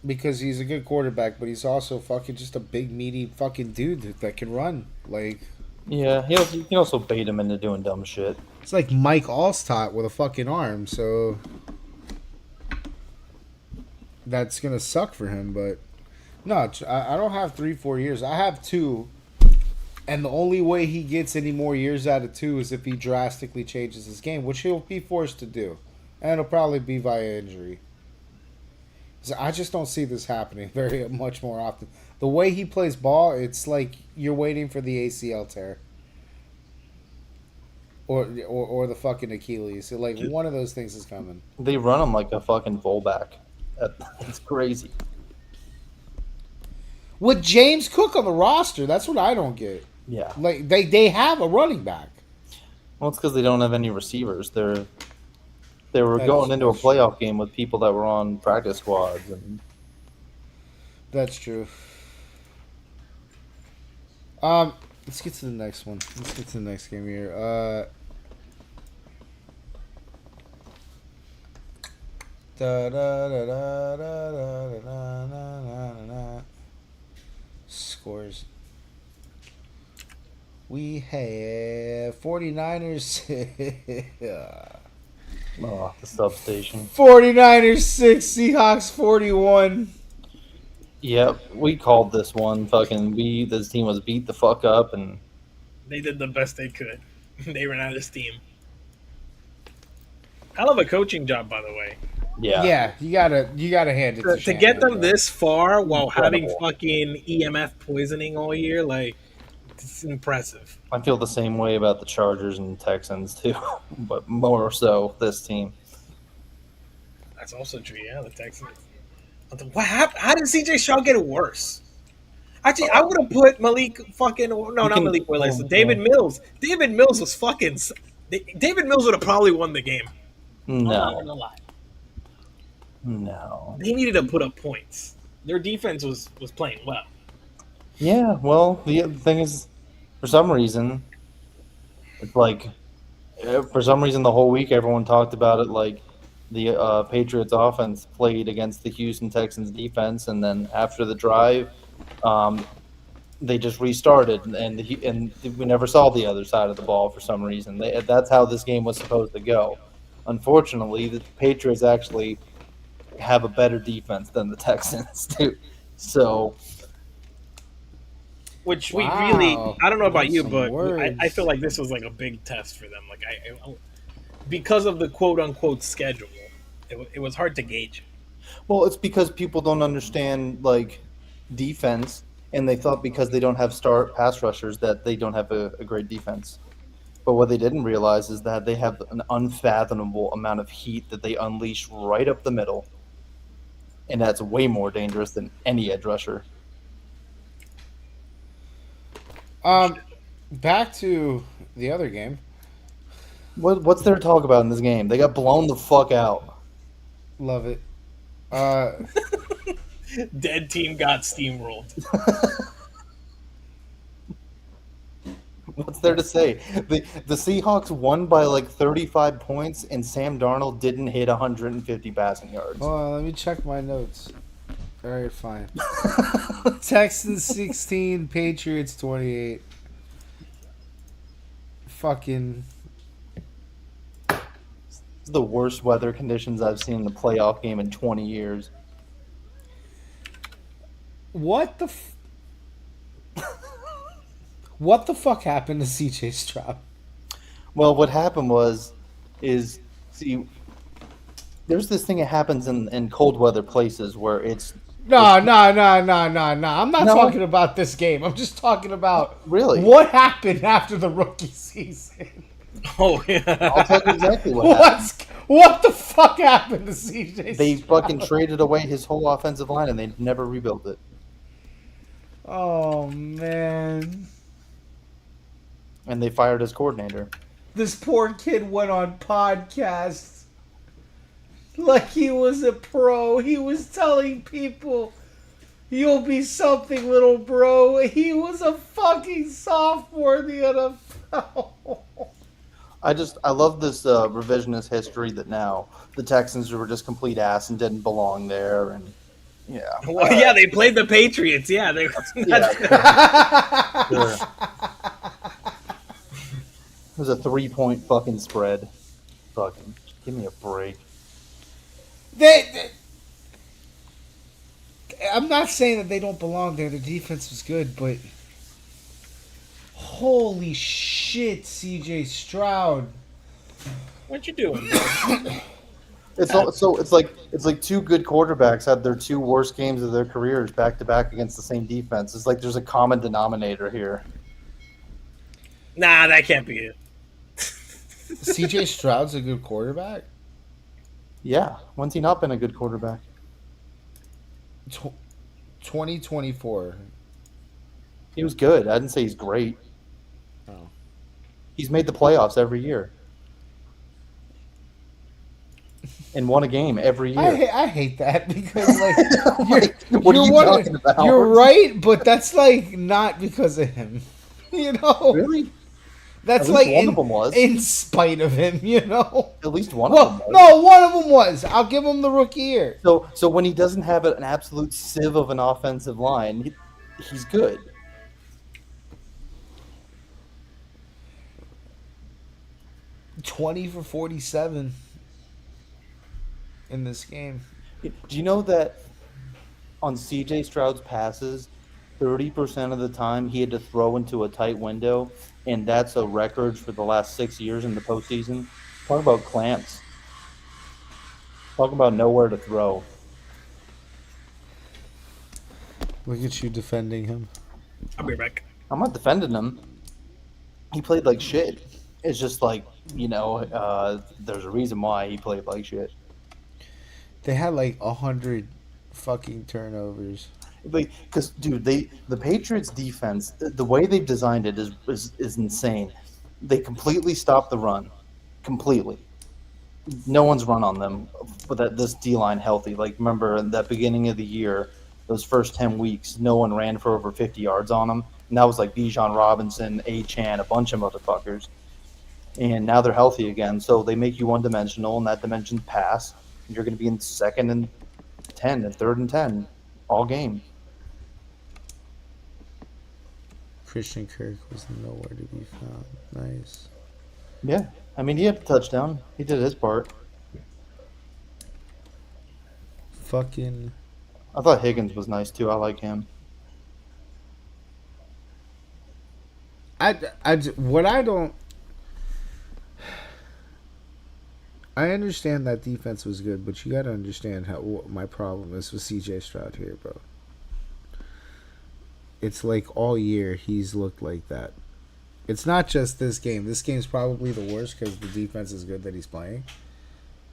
Because he's a good quarterback, but he's also fucking just a big meaty fucking dude that can run. Like Yeah, you can also bait him into doing dumb shit. it's like Mike Allstott with a fucking arm, so that's gonna suck for him. But no, I don't have 3 4 years. I have 2, and the only way he gets any more years out of 2 is if he drastically changes his game, which he'll be forced to do, and it'll probably be via injury. So I just don't see this happening very much more often. The way he plays ball, it's like you're waiting for the ACL tear. Or the fucking Achilles. Like one of those things is coming. They run him like a fucking fullback. It's crazy. With James Cook on the roster, that's what I don't get. Yeah. Like they have a running back. Well, it's because they don't have any receivers. They were That's- going into a that's true. playoff game with people that were on practice squads, and That's true. Let's get to the next one. Let's get to the next game here. Da da da da da da da da da da. Scores. We have 49ers. Oh, the substation. 49ers 6, Seahawks 41. Yep, we called this one. Fucking, this team was beat the fuck up, and They did the best they could. They ran out of steam. Hell of a coaching job, by the way. yeah. You gotta hand it to To get them Shanahan, this far while having Incredible. fucking EMF poisoning all year, like, it's impressive. I feel the same way about the Chargers and Texans too, but more so this team. That's also true, yeah, the Texans. What happened? How did CJ Stroud get worse? Actually, I would have put Malik fucking not Malik Willis. David Mills. David Mills was fucking. David Mills would have probably won the game. I'm not No, gonna lie. no. They needed to put up points. Their defense was playing well. Yeah, well, the thing is, for some reason, it's like, for some reason, the whole week everyone talked about it like the Patriots offense played against the Houston Texans defense, and then after the drive, um, they just restarted, and we never saw the other side of the ball for some reason. That's how this game was supposed to go. Unfortunately, the Patriots actually have a better defense than the Texans do. So, Which we Wow. really. I don't know about That's you, some but words. I feel like this was like a big test for them. Like because of the quote unquote schedule, it was hard to gauge. well, it's because people don't understand like defense, and they thought because they don't have star pass rushers that they don't have a great defense. But what they didn't realize is that they have an unfathomable amount of heat that they unleash right up the middle, and that's way more dangerous than any edge rusher. Back to the other game. What's there to talk about in this game? They got blown the fuck out. Love it. Dead team got steamrolled. What's there to say? The Seahawks won by like 35 points, and Sam Darnold didn't hit 150 passing yards. Hold on, let me check my notes. All right, fine. Texans 16, Patriots 28. Fucking. It's the worst weather conditions I've seen in the playoff game in 20 years. What the What the fuck happened to CJ Stroud? Well, what happened is see, there's this thing that happens in cold weather places where it's No. I'm not No. talking about this game. I'm just talking about Really? what happened after the rookie season. Oh yeah. I'll tell you exactly what happened. What the fuck happened to CJ They Stroud? fucking traded away his whole offensive line and they never rebuilt it. Oh man. And they fired his coordinator. This poor kid went on podcasts like he was a pro. He was telling people, "You'll be something, little bro." He was a fucking sophomore in the NFL. I love this revisionist history that now the Texans were just complete ass and didn't belong there, and yeah, Well, yeah, they played the Patriots. Yeah, they. yeah. Sure. It was a 3-point fucking spread. Fucking give me a break. I'm not saying that they don't belong there. Their defense was good, but holy shit, CJ Stroud. What you doing? It's like two good quarterbacks had their two worst games of their careers back to back against the same defense. It's like there's a common denominator here. Nah, that can't be it. CJ Stroud's a good quarterback. Yeah, when's he not been a good quarterback? 2024. He was good. I didn't say he's great. Oh. He's made the playoffs every year. and won a game every year. I hate that because like What are you talking about? You're right, but that's like not because of him. You know, Really? that's At least like one of them was. in spite of him. You know. At least one of them Well, was. no, one of them was. I'll give him the rookie year. So when he doesn't have an absolute sieve of an offensive line, he's good. 20 for 47 in this game. Do you know that on CJ Stroud's passes, 30% of the time he had to throw into a tight window, and that's a record for the last 6 years in the postseason? Talk about clamps. Talk about nowhere to throw. Look at you defending him. I'll be right back. I'm not defending him. He played like shit. It's just like, there's a reason why he played like shit. They had like 100 fucking turnovers. Because, dude, the Patriots defense, the way they've designed it is insane. They completely stopped the run. Completely. No one's run on them with this D-line healthy. Like, remember, in that beginning of the year, those first 10 weeks, no one ran for over 50 yards on them. And that was like Bijan Robinson, A-Chan, a bunch of motherfuckers. And now they're healthy again, so they make you one-dimensional, and that dimension pass. You're going to be in 2nd and 10 and 3rd and 10 all game. Christian Kirk was nowhere to be found. Nice. Yeah. I mean, he had a touchdown. He did his part. Fucking. I thought Higgins was nice, too. I like him. I understand that defense was good, but you got to understand what my problem is with CJ Stroud here, bro. It's like all year he's looked like that. It's not just this game. This game's probably the worst because the defense is good that he's playing.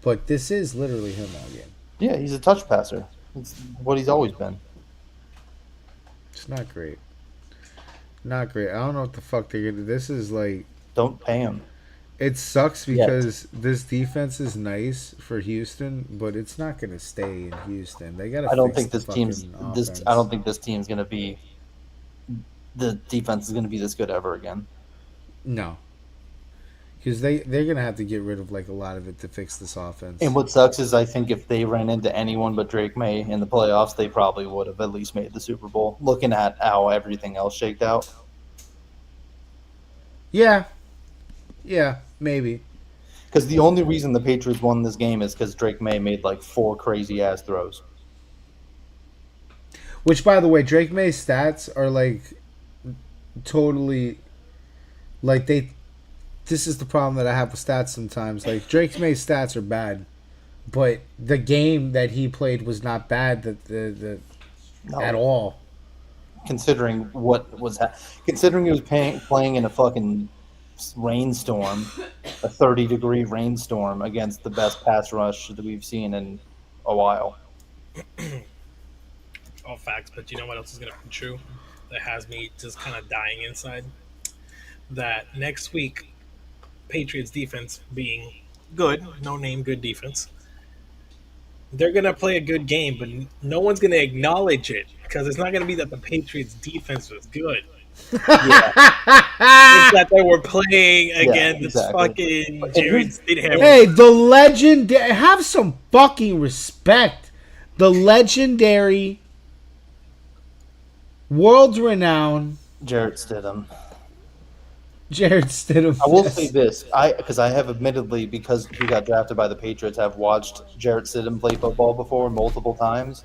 But this is literally him all game. Yeah, he's a touch passer. It's what he's always been. It's not great. Not great. I don't know what the fuck they're going to do. This is like... Don't pay him. It sucks because this defense is nice for Houston, but it's not going to stay in Houston. They got to. I don't think this team's I don't think this team's going to be. The defense is going to be this good ever again. No, because they're going to have to get rid of like a lot of it to fix this offense. And what sucks is I think if they ran into anyone but Drake May in the playoffs, they probably would have at least made the Super Bowl. Looking at how everything else shaked out. Yeah. Yeah, maybe. Because the only reason the Patriots won this game is because Drake May made like 4 crazy-ass throws. Which, by the way, Drake May's stats are like totally... Like they... This is the problem that I have with stats sometimes. Like, Drake May's stats are bad. But the game that he played was not bad at all. Considering what was... Considering he was playing in a fucking... rainstorm, a 30-degree rainstorm against the best pass rush that we've seen in a while. All facts, but you know what else is going to be true? That has me just kind of dying inside. That next week, Patriots defense being good, no name, good defense, they're going to play a good game, but no one's going to acknowledge it because it's not going to be that the Patriots defense was good. Yeah. It's that they were playing against fucking Jared Stidham. Hey, the legend, have some fucking respect. The legendary, world-renowned Jarrett Stidham. Jared Stidham. I will say this, because I have admittedly, because he got drafted by the Patriots, have watched Jarrett Stidham play football before multiple times.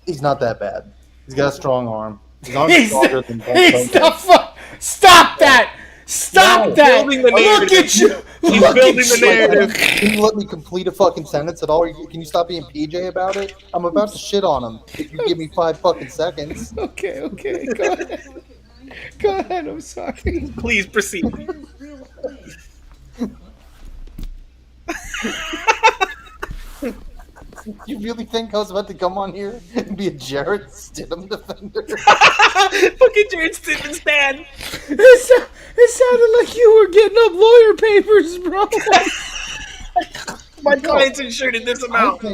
He's not that bad. He's got a strong arm. He's stronger than Stop that! Stop that! Look at you! He's building the narrative. Can you let me complete a fucking sentence at all? Can you stop being PJ about it? I'm about to shit on him if you give me 5 fucking seconds. Okay. Go ahead. Go ahead, I'm sorry. Please proceed. You really think I was about to come on here and be a Jarrett Stidham defender? Fucking Jared Stidham's dad. It sounded like you were getting up lawyer papers, bro. my client's insured in this amount.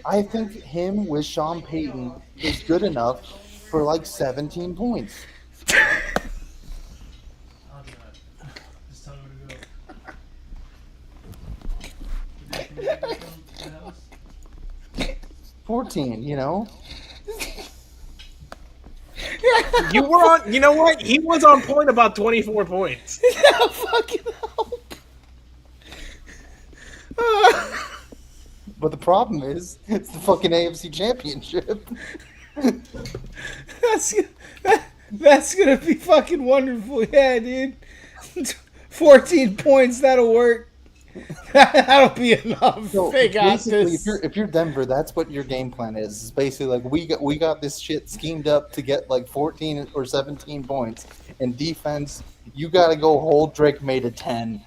I think him with Sean Payton is good enough for like 17 points. Just tell me to go. 14, you know? You were on. You know what? He was on point about 24 points. Yeah, fucking help. But the problem is, it's the fucking AFC Championship. That's gonna be fucking wonderful. Yeah, dude. 14 points, that'll work. That'll be enough. So They got basically, this. if you're Denver, that's what your game plan is. It's basically like we got this shit schemed up to get like 14 or 17 points. In defense, you got to go hold Drake May to 10.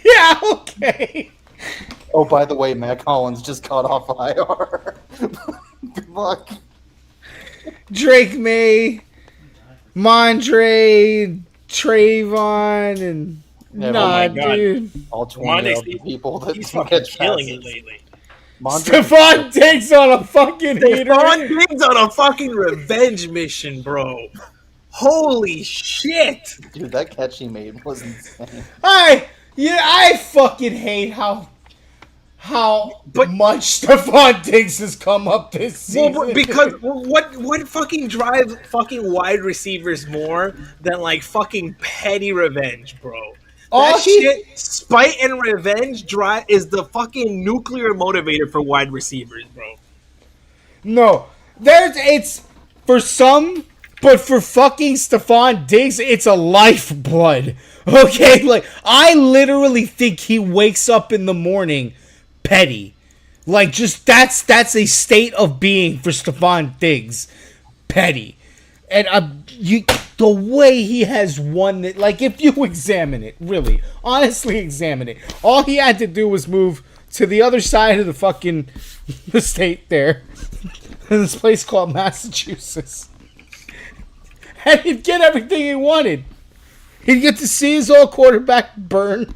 Yeah, okay. Oh, by the way, Matt Collins just got off IR. Good luck. Drake May, Mondre, Trayvon, and Yeah, nah, oh my God. dude. All Monday, 20 people that he's can fucking catch killing it passes. lately. Stephon Diggs on a fucking hater. Stephon Diggs on a fucking revenge mission, bro. Holy shit! Dude, that catch he made was insane. I fucking hate how much Stephon Diggs has come up this season. Well, because what fucking drives fucking wide receivers more than like fucking petty revenge, bro? That shit, spite and revenge drive is the fucking nuclear motivator for wide receivers, bro. No, it's for some, but for fucking Stephon Diggs, it's a lifeblood. Okay, like I literally think he wakes up in the morning petty. Like just that's a state of being for Stephon Diggs, petty. And the way he has won it, like if you examine it, really, honestly examine it, all he had to do was move to the other side of the state there, in this place called Massachusetts, and he'd get everything he wanted. He'd get to see his old quarterback burn.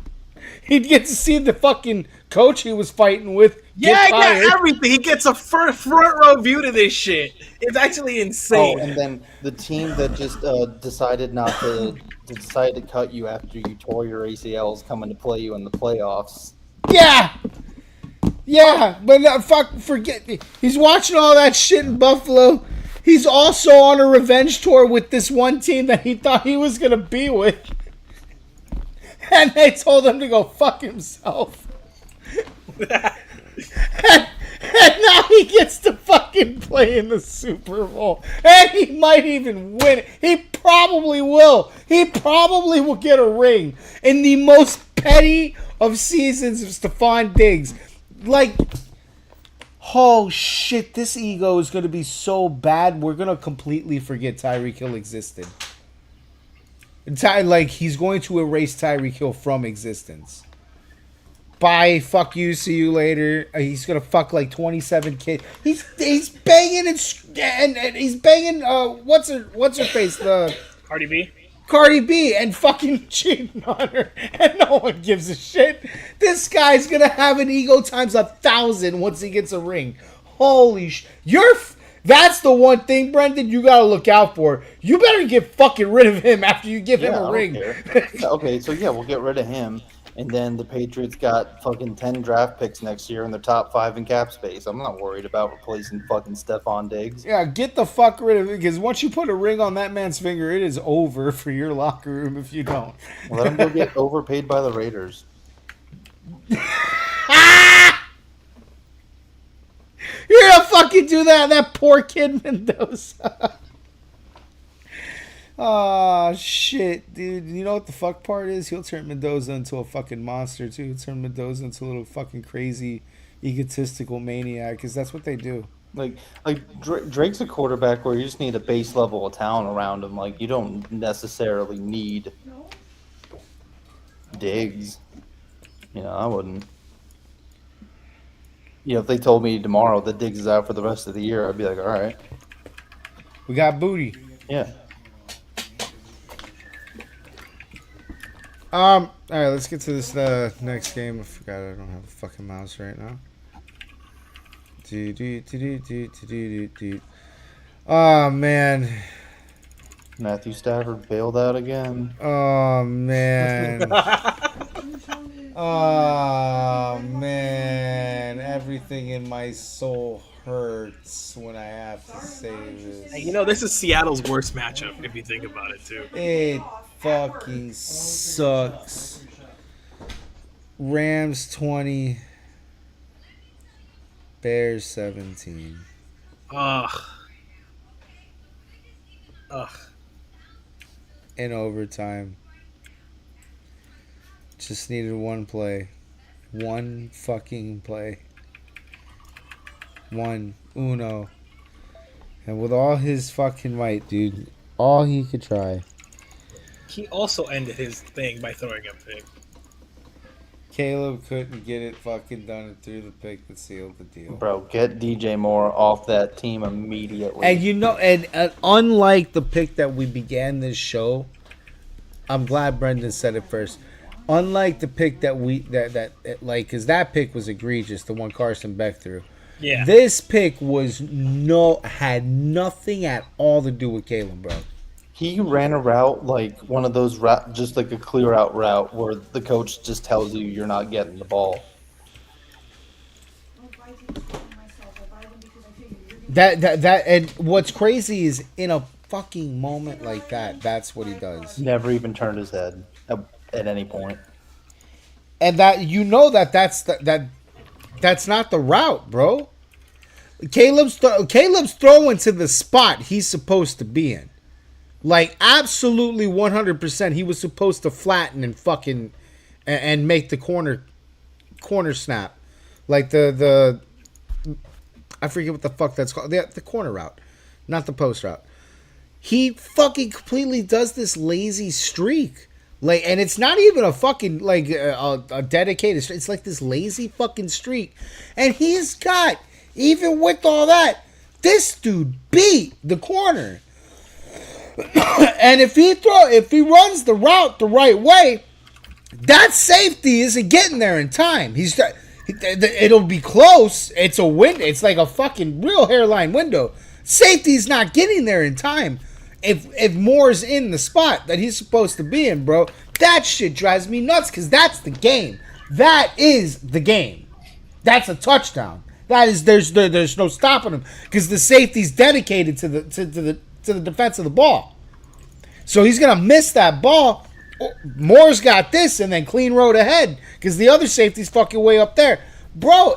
He'd get to see the fucking coach he was fighting with. Yeah, he got everything. He gets a front row view to this shit. It's actually insane. Oh, and then the team that just decided to cut you after you tore your ACLs coming to play you in the playoffs. Yeah, but forget. He's watching all that shit in Buffalo. He's also on a revenge tour with this one team that he thought he was going to be with. And they told him to go fuck himself. and now he gets to fucking play in the Super Bowl. And he might even win it. He probably will. He probably will get a ring in the most petty of seasons of Stephon Diggs. Like, oh shit, this ego is going to be so bad, we're going to completely forget Tyreek Hill existed. Like, he's going to erase Tyreek Hill from existence. Bye, fuck you, see you later. He's going to fuck like 27 kids. He's banging and he's banging, what's her face? The Cardi B and fucking cheating on her, and no one gives a shit. This guy's gonna have an ego times 1,000 once he gets a ring. Holy that's the one thing, Brendan, you gotta look out for. You better get fucking rid of him after you give him a ring. Okay, so yeah, we'll get rid of him. And then the Patriots got fucking 10 draft picks next year in their top 5 in cap space. I'm not worried about replacing fucking Stephon Diggs. Yeah, get the fuck rid of it, because once you put a ring on that man's finger, it is over for your locker room if you don't. Let him go get overpaid by the Raiders. You're gonna fucking do that poor kid Mendoza. Oh, shit, dude. You know what the fuck part is? He'll turn Mendoza into a fucking monster, too. He'll turn Mendoza into a little fucking crazy, egotistical maniac, because that's what they do. Like Drake's a quarterback where you just need a base level of talent around him. Like, you don't necessarily need Diggs. You know, I wouldn't. You know, if they told me tomorrow that Diggs is out for the rest of the year, I'd be like, all right. We got booty. Yeah. All right, let's get to this next game. I forgot I don't have a fucking mouse right now. Oh man. Matthew Stafford bailed out again. Oh man. Oh man. Everything in my soul hurts when I have to say And this. this is Seattle's worst matchup if you think about it too. It fucking sucks. Rams 20, Bears 17. Ugh. Ugh. In overtime. Just needed one play. One fucking play. One. Uno. And with all his fucking might, dude, all he could try. He also ended his thing by throwing a pick. Caleb couldn't get it fucking done and threw the pick that sealed the deal. Bro, get DJ Moore off that team immediately. And unlike the pick that we began this show, I'm glad Brendan said it first. Unlike the pick because that pick was egregious, the one Carson Beck threw. Yeah. This pick had nothing at all to do with Caleb, bro. He ran a route like one of those just like a clear out route where the coach just tells you you're not getting the ball. That and what's crazy is in a fucking moment like that, that's what he does. Never even turned his head at any point. And that's not the route, bro. Caleb's throwing to the spot he's supposed to be in. Like, absolutely 100%, he was supposed to flatten and fucking and make the corner snap. Like the I forget what the fuck that's called. The corner route, not the post route. He fucking completely does this lazy streak. Like, and it's not even a fucking like a dedicated streak. It's like this lazy fucking streak. And he's got, even with all that, this dude beat the corner. And if he runs the route the right way, that safety isn't getting there in time. It'll be close. It's a window. It's like a fucking real hairline window. Safety's not getting there in time. If Moore's in the spot that he's supposed to be in, bro, that shit drives me nuts because that's the game. That is the game. That's a touchdown. That is there's no stopping him because the safety's dedicated to the defense of the ball. So he's gonna miss that ball. Moore's got this and then clean road ahead because the other safety's fucking way up there, bro.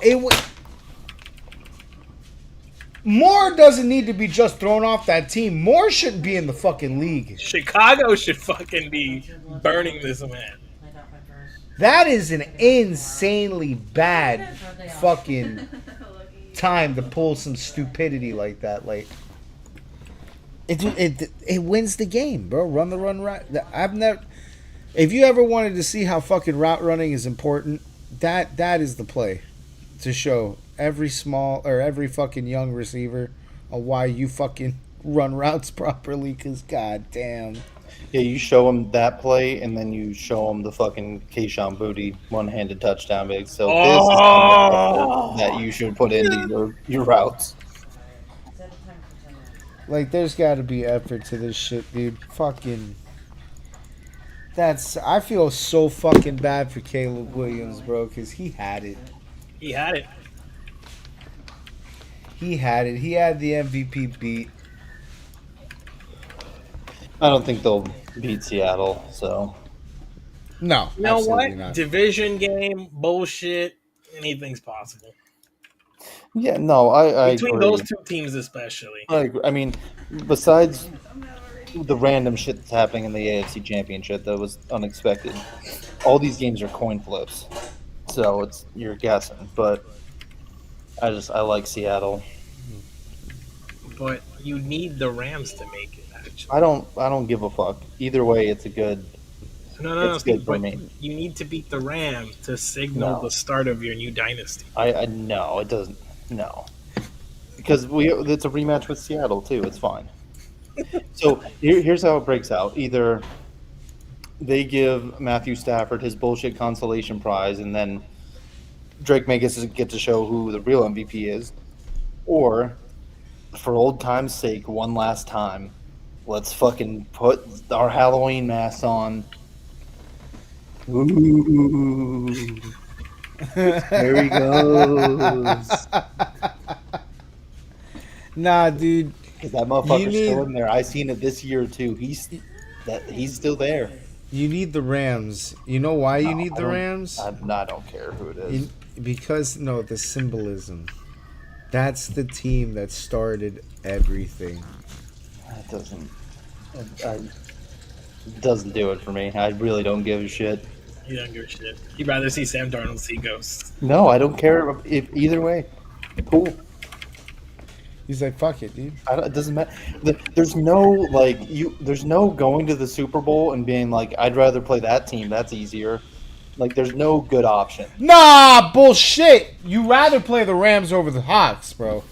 Moore doesn't need to be just thrown off that team. Moore shouldn't be in the fucking league. Chicago should fucking be burning this man. That is an insanely bad fucking time to pull some stupidity like that. Like, it wins the game, bro. Run the run right. If you ever wanted to see how fucking route running is important, that is the play to show every fucking young receiver on why you fucking run routes properly. Cause goddamn. Yeah, you show them that play, and then you show them the fucking Keyshawn Booty one-handed touchdown big. So this is that you should put into your routes. Like, there's got to be effort to this shit, dude. Fucking. I feel so fucking bad for Caleb Williams, bro, because he had it. He had it. He had it. He had the MVP beat. I don't think they'll beat Seattle, so. No, You know what? not. Division game, bullshit. Anything's possible. Yeah, no, I Between agree. those two teams especially. I agree. I mean, besides the random shit that's happening in the AFC Championship that was unexpected, all these games are coin flips. So you're guessing, but I like Seattle. But you need the Rams to make it, actually. I don't give a fuck. Either way, it's a good. No, It's good Steve, for but me. you need to beat the Rams to signal No. the start of your new dynasty. I no, it doesn't. No, because it's a rematch with Seattle too. It's fine. So here's how it breaks out. Either they give Matthew Stafford his bullshit consolation prize, and then Drake May gets to get to show who the real MVP is, or for old time's sake, one last time, let's fucking put our Halloween masks on. Ooh, there he goes. Nah, dude. Because that You motherfucker's need still in there. I seen it this year too. He's still there. you need the Rams. You know why you need the Rams? I don't care who it is. Because no, the symbolism. That's the team that started everything. That doesn't. It doesn't do it for me. I really don't give a shit. He doesn't give a shit. He'd rather see Sam Darnold see ghosts. No, I don't care if either way. Cool. He's like, fuck it, dude. It doesn't matter. There's no like you. There's no going to the Super Bowl and being like, I'd rather play that team. That's easier. Like, there's no good option. Nah, bullshit. You rather play the Rams over the Hawks, bro.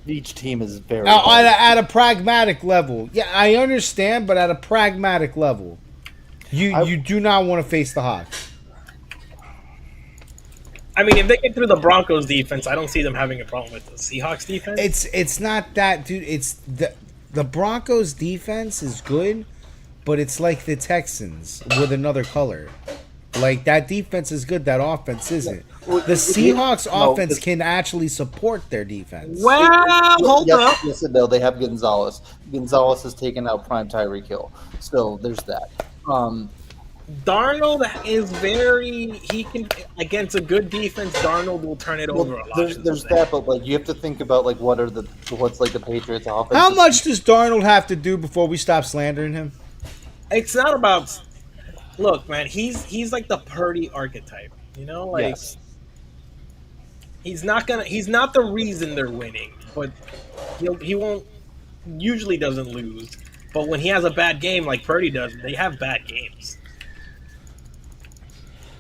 Each team is very At a pragmatic level. Yeah, I understand, but at a pragmatic level. You do not want to face the Hawks. I mean, if they get through the Broncos defense, I don't see them having a problem with the Seahawks defense. It's not that, dude. It's the Broncos defense is good, but it's like the Texans with another color. Like, that defense is good, that offense isn't. The Seahawks offense can actually support their defense. Well, hold up. Yes and no. They have Gonzalez. Gonzalez has taken out prime Tyreek Hill. So there's that. Darnold is he can, against a good defense, Darnold will turn it over a lot. There's that, but like you have to think about like what's like the Patriots offense. How much does Darnold have to do before we stop slandering him? It's not about. Look, man, he's like the Purdy archetype. You know, like Yes. he's not the reason they're winning, but he won't usually doesn't lose. But when he has a bad game like Purdy does, they have bad games.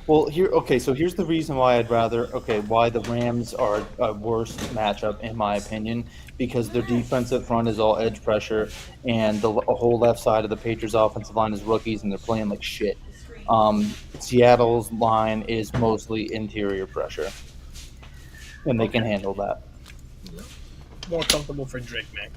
Well, so here's the reason why why the Rams are a worst matchup in my opinion, because their defensive front is all edge pressure, and the whole left side of the Patriots offensive line is rookies, and they're playing like shit. Seattle's line is mostly interior pressure, and they can handle that. More comfortable for Drake, man.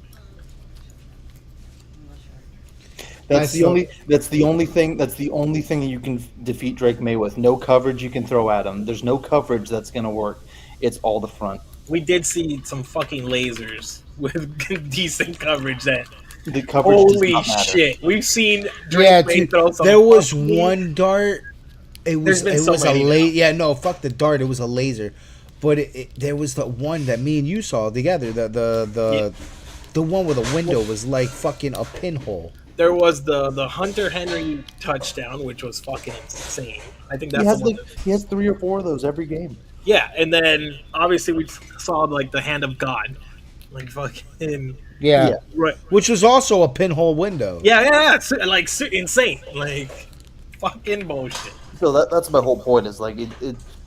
That's the only thing that you can defeat Drake May with. No coverage you can throw at him. There's no coverage that's gonna work. It's all the front. We did see some fucking lasers with decent coverage. The coverage does Holy not matter. shit! We've seen Drake May dude, throw some. there was fucking- one dart. It was There's been so a many laser. now. Yeah, no, fuck the dart. It was a laser, but there was the one that me and you saw together. The one with a window was like fucking a pinhole. There was the Hunter Henry touchdown, which was fucking insane. I think that's the one. He has 3 or 4 of those every game. Yeah, and then obviously we saw like the hand of God, like fucking Yeah. right. Which was also a pinhole window. Yeah, it's like insane, like fucking bullshit. So that's my whole point. Is like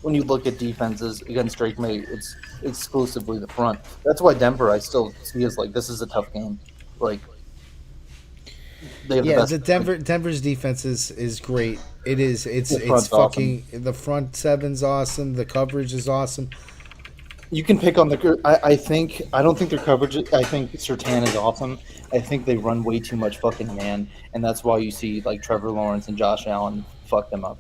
when you look at defenses against Drake May, it's exclusively the front. That's why Denver I still see as like this is a tough game. Like they have Yeah, the best. Denver's defense is great. It is. It's The front's fucking the front seven's awesome. The coverage is awesome. You can pick on the. I don't think their coverage. I think Surtain is awesome. I think they run way too much fucking man, and that's why you see like Trevor Lawrence and Josh Allen fuck them up.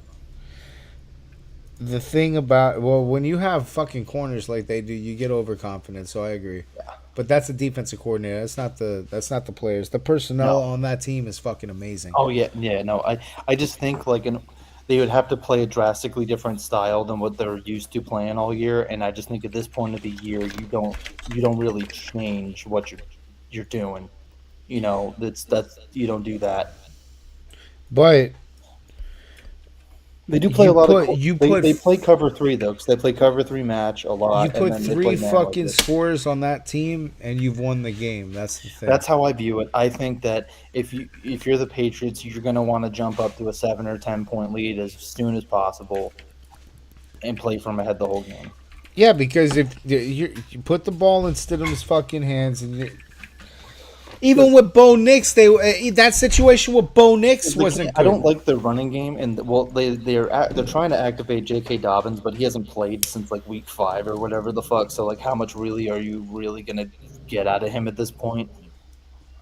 The thing about when you have fucking corners like they do, you get overconfident. So I agree. Yeah. But that's the defensive coordinator. That's not the players. The personnel No. on that team is fucking amazing. Oh yeah. No. I just think like they would have to play a drastically different style than what they're used to playing all year, and I just think at this point of the year you don't really change what you're doing. You know, that's you don't do that. But They do play You a lot put- of. you They, put- they play cover 3 though, because they play cover 3 match a lot. you and put then they 3 play man like fucking this. scores on that team, and you've won the game. That's the thing. That's how I view it. I think that if you're the Patriots, you're going to want to jump up to a 7 or 10 point lead as soon as possible, and play from ahead the whole game. Yeah, because if you put the ball in Stidham's fucking hands, and Even with Bo Nix, that situation with Bo Nix wasn't I good. don't like their running game, and well, they're trying to activate J.K. Dobbins, but he hasn't played since like week 5 or whatever the fuck. So like, how much really are you really gonna get out of him at this point?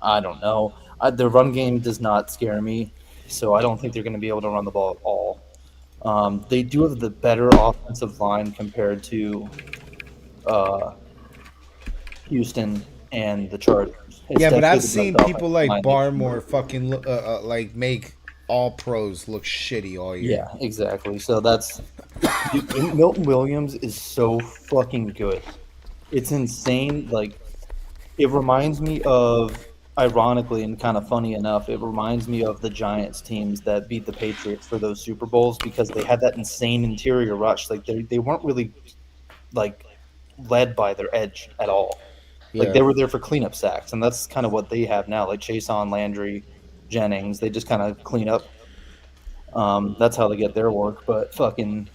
I don't know. Their run game does not scare me, so I don't think they're going to be able to run the ball at all. They do have the better offensive line compared to uh, Houston and the Chargers. It's Yeah, but definitely I've the best seen people offensive like line they've seen. Barmore fucking like make all pros look shitty all year. Yeah, exactly. So that's dude, Milton Williams is so fucking good. It's insane. Like it reminds me of, ironically and kind of funny enough, it reminds me of the Giants teams that beat the Patriots for those Super Bowls because they had that insane interior rush. Like they weren't really like led by their edge at all. Like Yeah. they were there for cleanup sacks, and that's kind of what they have now. Like Chase on Landry, Jennings, they just kind of clean up. That's how they get their work. But fucking,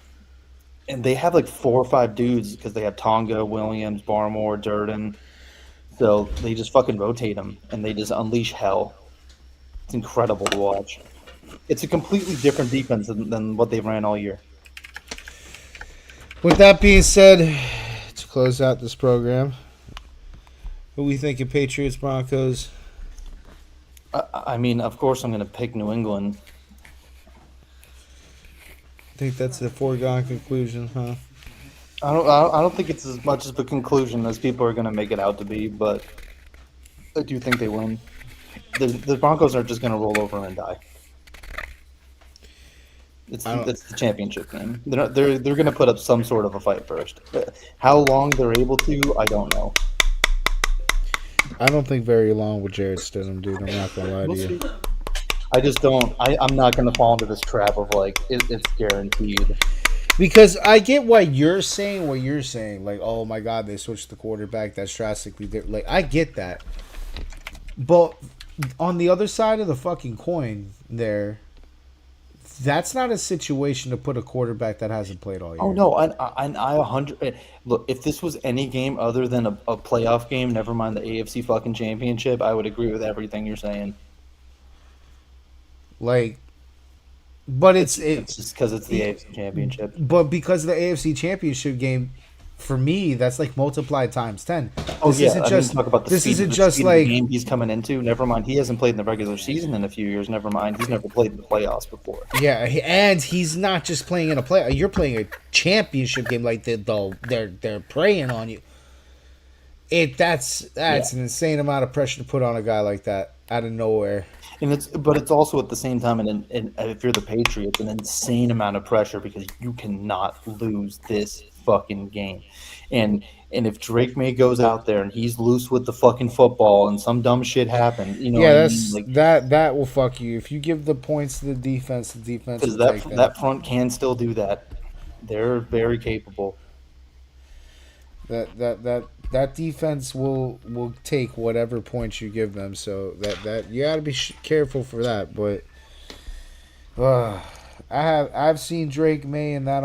and they have like 4 or 5 dudes because they have Tonga, Williams, Barmore, Durden. So they just fucking rotate them and they just unleash hell. It's incredible to watch. It's a completely different defense than what they ran all year. With that being said, to close out this program, who we think of Patriots Broncos? I mean, of course, I'm going to pick New England. I think that's a foregone conclusion, huh? I don't think it's as much of a conclusion as people are going to make it out to be, but I do think they win. The Broncos are just going to roll over and die. It's the championship game. They're going to put up some sort of a fight first. How long they're able to, I don't know. I don't think very long with Jared Stidham, dude. I'm not gonna lie to you. I just don't. I'm not going to fall into this trap of like it's guaranteed. Because I get what you're saying. Like, oh my God, they switched the quarterback. That's drastically different. Like, I get that. But on the other side of the fucking coin, that's not a situation to put a quarterback that hasn't played all year. Oh no, I 100 look. If this was any game other than a playoff game, never mind the AFC fucking championship, I would agree with everything you're saying. Like, but It's just because it's the AFC championship. But because of the AFC championship game, for me, that's like multiplied times 10. Oh This yeah, isn't just talk about the this speed, isn't the just speed of the like game he's coming into. Never mind, he hasn't played in the regular season in a few years. Never mind, he's never played in the playoffs before. yeah, and he's not just playing in a play. You're playing a championship game. Like they're preying on you. That's an insane amount of pressure to put on a guy like that out of nowhere. And it's also at the same time, and if you're the Patriots, an insane amount of pressure because you cannot lose this fucking game. And if Drake May goes out there and he's loose with the fucking football and some dumb shit happens, you know Yeah, what I that's mean? Like, that will fuck you if you give the points to the defense. The defense because will take them. that front can still do that. They're very capable. That defense will take whatever points you give them. So that you got to be careful for that. But I've seen Drake May and that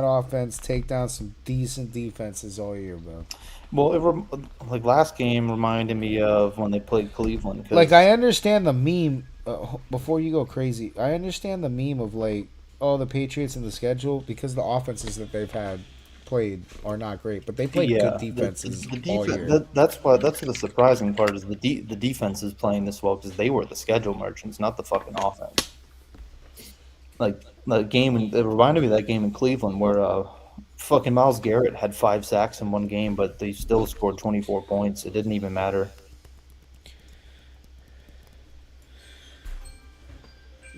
offense take down some decent defenses all year, bro. Well, like last game reminded me of when they played Cleveland. 'Cause, Like, I understand the meme. Before you go crazy, I understand the meme of like, oh, the Patriots in the schedule because the offenses that they've had played are not great, but they played good defenses all year. That's the surprising part is the defense is playing this well because they were the schedule merchants, not the fucking offense. Like the game, it reminded me of that game in Cleveland where fucking Myles Garrett had 5 sacks in one game, but they still scored 24 points. It didn't even matter.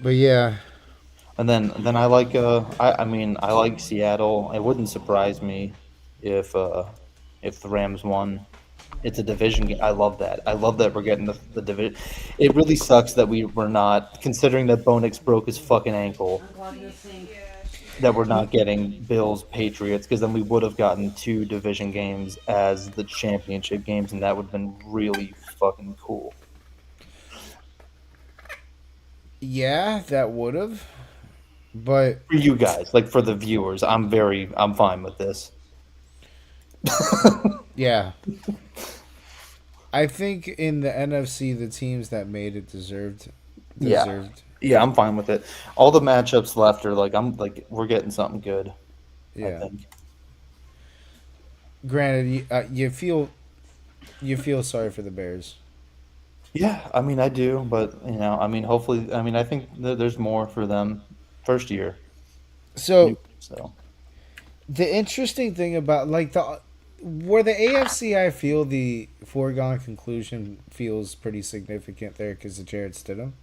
But yeah, And then I like I mean I like Seattle. It wouldn't surprise me if the Rams won. It's a division game. I love that. I love that we're getting the division. It really sucks that we're not, considering that Bo Nix broke his fucking ankle, that we're not getting Bills Patriots, because then we would have gotten 2 division games as the championship games, and that would have been really fucking cool. yeah, that would have. But For you guys, like for the viewers, I'm fine with this. yeah, I think in the NFC, the teams that made it deserved. Yeah. Yeah, I'm fine with it. All the matchups left are we're getting something good. I Yeah. think. Granted, you feel sorry for the Bears. Yeah, I mean I do, but I mean hopefully, I mean I think there's more for them first year. So So the interesting thing about like the where the AFC, I feel the foregone conclusion feels pretty significant there because of Jared Stidham.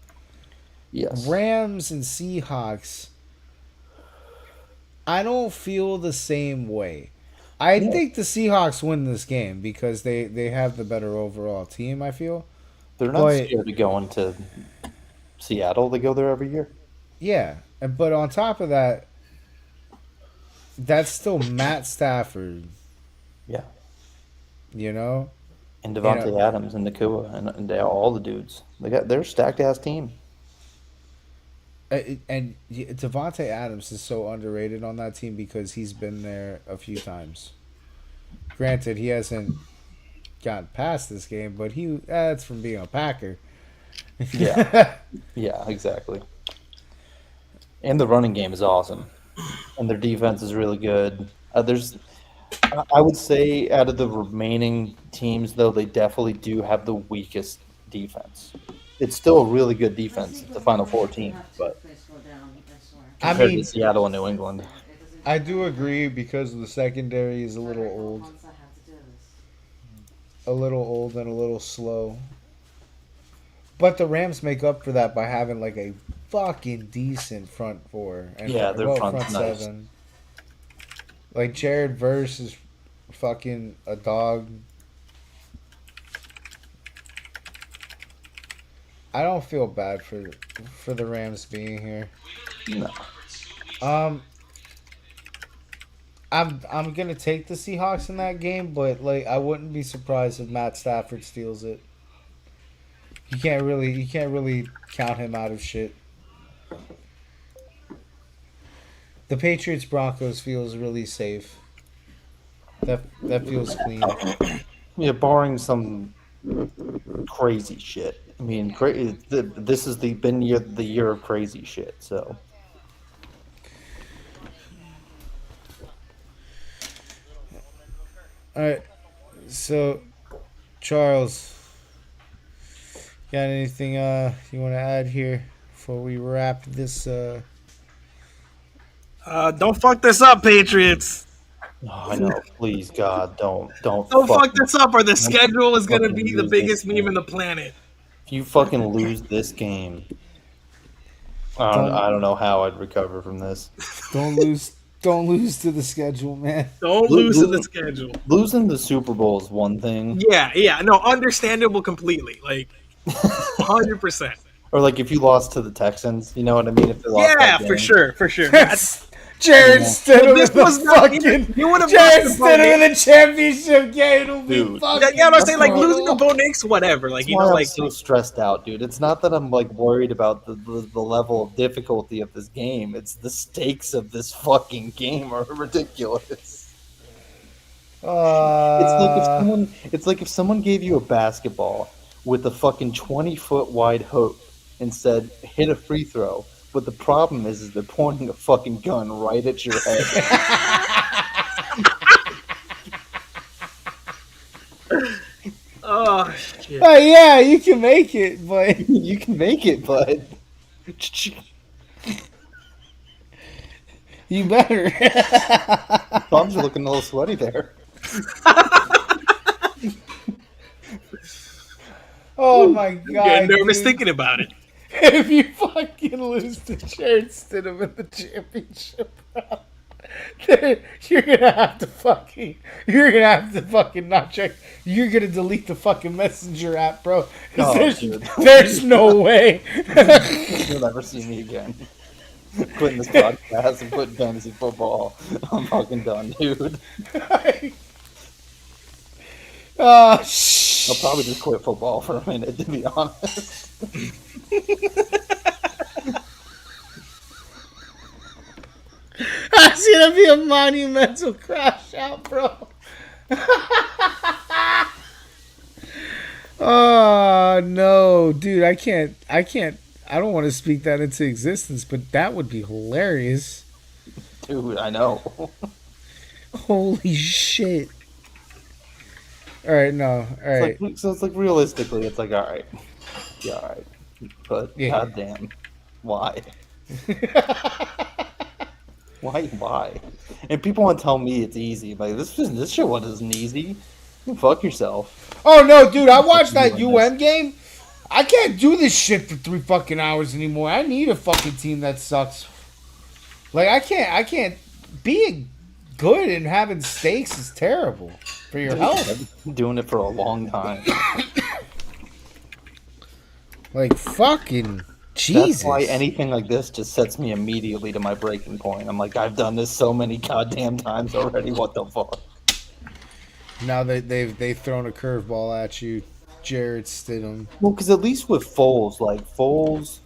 yes, Rams and Seahawks, I don't feel the same way. I yeah, think the Seahawks win this game because they have the better overall team, I feel. they're not But scared to go into Seattle. They go there every year. yeah, but on top of that, that's still Matt Stafford, Yeah, you know? and You know, Devontae Adams and Nakua and all the dudes. They're a stacked ass team. and Devontae Adams is so underrated on that team because he's been there a few times. Granted, he hasn't gotten past this game, but that's from being a Packer. Yeah, yeah, exactly. And the running game is awesome, and their defense is really good. I would say out of the remaining teams, though, they definitely do have the weakest defense. It's still a really good defense, the Final Four team, but I compared to mean, Seattle and New England, I do agree because the secondary is a little old and a little slow. But the Rams make up for that by having like a fucking decent front four and yeah, their front front's nice. seven. Like Jared Verse is fucking a dog. I don't feel bad for the Rams being here. No. Um, I'm gonna take the Seahawks in that game, but like I wouldn't be surprised if Matt Stafford steals it. You can't really count him out of shit. The Patriots Broncos feels really safe. That feels clean. Yeah, barring some crazy shit. I mean, this has been the year of crazy shit. So All right, so Charles, got anything you want to add here before we wrap this? Don't fuck this up, Patriots. I know, please God, don't Don't fuck fucking this up, or the don't schedule is gonna fucking be the lose this biggest meme game. in the planet. If you fucking lose this game, Don't I don't know how I'd recover from this. don't lose to the schedule, man. Don't Lo- lose to the lo- schedule. Losing the Super Bowl is one thing, Yeah, no, understandable completely. Like, 100%. or like if you lost to the Texans, you know what I mean? If they lost Yeah, that for game. sure, for sure. Jared Yeah. Stidham This in the was not fucking you would have Jared lost to Bo Stidham in Nix. the championship game. It'll be Dude. fucking. Yeah, I'm saying, like, That's losing to Bo Nix, whatever. Like, That's why I'm like, so stressed out, dude. It's not that I'm like worried about the level of difficulty of this game. It's the stakes of this fucking game are ridiculous. It's like if someone gave you a basketball with a fucking 20-foot wide hoop and said hit a free throw, but the problem is they're pointing a fucking gun right at your head. oh shit. Yeah, you can make it, but You can make it, but you better. palms are looking a little sweaty there. Oh my god, Getting nervous dude. thinking about it. If you fucking lose to Jared Stidham in the championship round, then you're gonna have to fucking not check. You're gonna delete the fucking messenger app, bro. 'Cause Oh, there's, dude. there's no way. You'll never see me again. Quitting this podcast and quitting fantasy football. I'm fucking done, dude. Oh, I'll probably just quit football for a minute, to be honest. That's gonna be a monumental crash out, bro. Oh no, dude! I can't. I don't want to speak that into existence, but that would be hilarious. Dude, I know. Holy shit! All right, no, all It's like right, so. It's like realistically, it's like all right, yeah, all right, but yeah. goddamn, why? Why? And people want to tell me it's easy. Like this shit wasn't easy. You fuck yourself. Oh no, dude! I watched You that doing this. UM game. I can't do this shit for 3 fucking hours anymore. I need a fucking team that sucks. Like I can't. Being good and having stakes is terrible for your health. I've been doing it for a long time. Like fucking That's why Jesus. anything like this just sets me immediately to my breaking point. I'm like, I've done this so many goddamn times already. What the fuck? Now they've thrown a curveball at you, Jared Stidham. Well, because at least with Foles, like Foles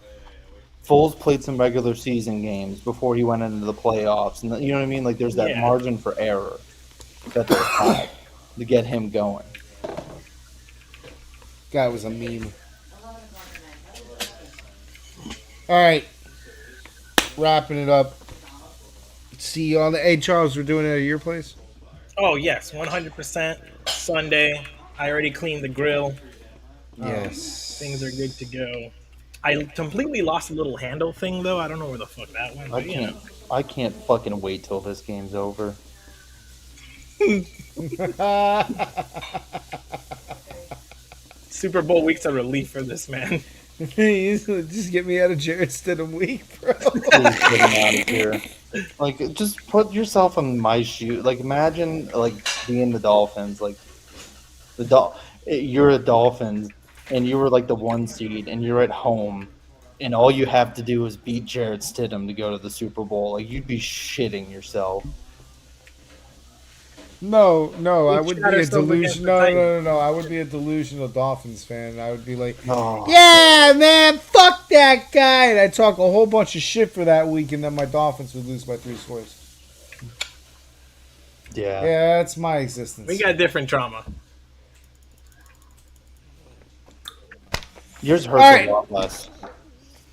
played some regular season games before he went into the playoffs, and you know what I mean. Like, there's that Yeah. margin for error that they had to get him going. Guy was a meme. All right, wrapping it up. See you on the. Hey Charles, we're doing it at your place. Oh yes, 100%. Sunday. I already cleaned the grill. Yes. Things are good to go. I completely lost a little handle thing though. I don't know where the fuck that went. But, I can't fucking wait till this game's over. Super Bowl week's a relief for this man. Just get me out of Jared Stidham week, bro. Please get him out of here. Like, just put yourself in my shoe. Like, imagine like being the Dolphins. Like, you're a Dolphins, and you were like the 1 seed, and you're at home, and all you have to do is beat Jared Stidham to go to the Super Bowl. Like, you'd be shitting yourself. No, I Each would be batter a still against delusion. the No, Titans. I would be a delusional Dolphins fan. I would be like, Oh, yeah, man, fuck that guy. And I'd talk a whole bunch of shit for that week, and then my Dolphins would lose by 3 scores. yeah. Yeah, that's my existence. We got different trauma. Yours hurts All right. a lot less.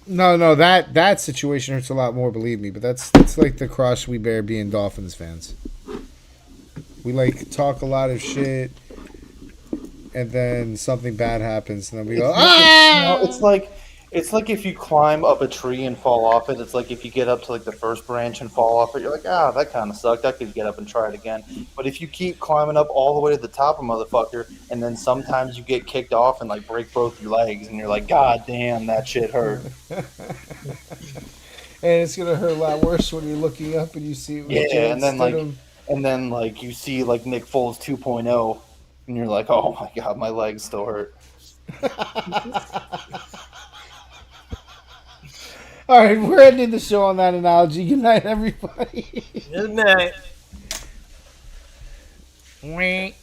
No, that situation hurts a lot more, believe me. But that's like the cross we bear being Dolphins fans. We like talk a lot of shit, and then something bad happens, and then we go, ah! No, it's like if you climb up a tree and fall off it. It's like if you get up to like the first branch and fall off it, you're like, that kind of sucked. I could get up and try it again. But if you keep climbing up all the way to the top of motherfucker, and then sometimes you get kicked off and like break both your legs, and you're like, God damn, that shit hurt. And it's gonna hurt a lot worse when you're looking up and you see it. With Yeah, Jared and then Stidham. like you see like Nick Foles 2.0, and you're like, oh my God, my legs still hurt. All right, we're ending the show on that analogy. Good night, everybody. Good night. Wait.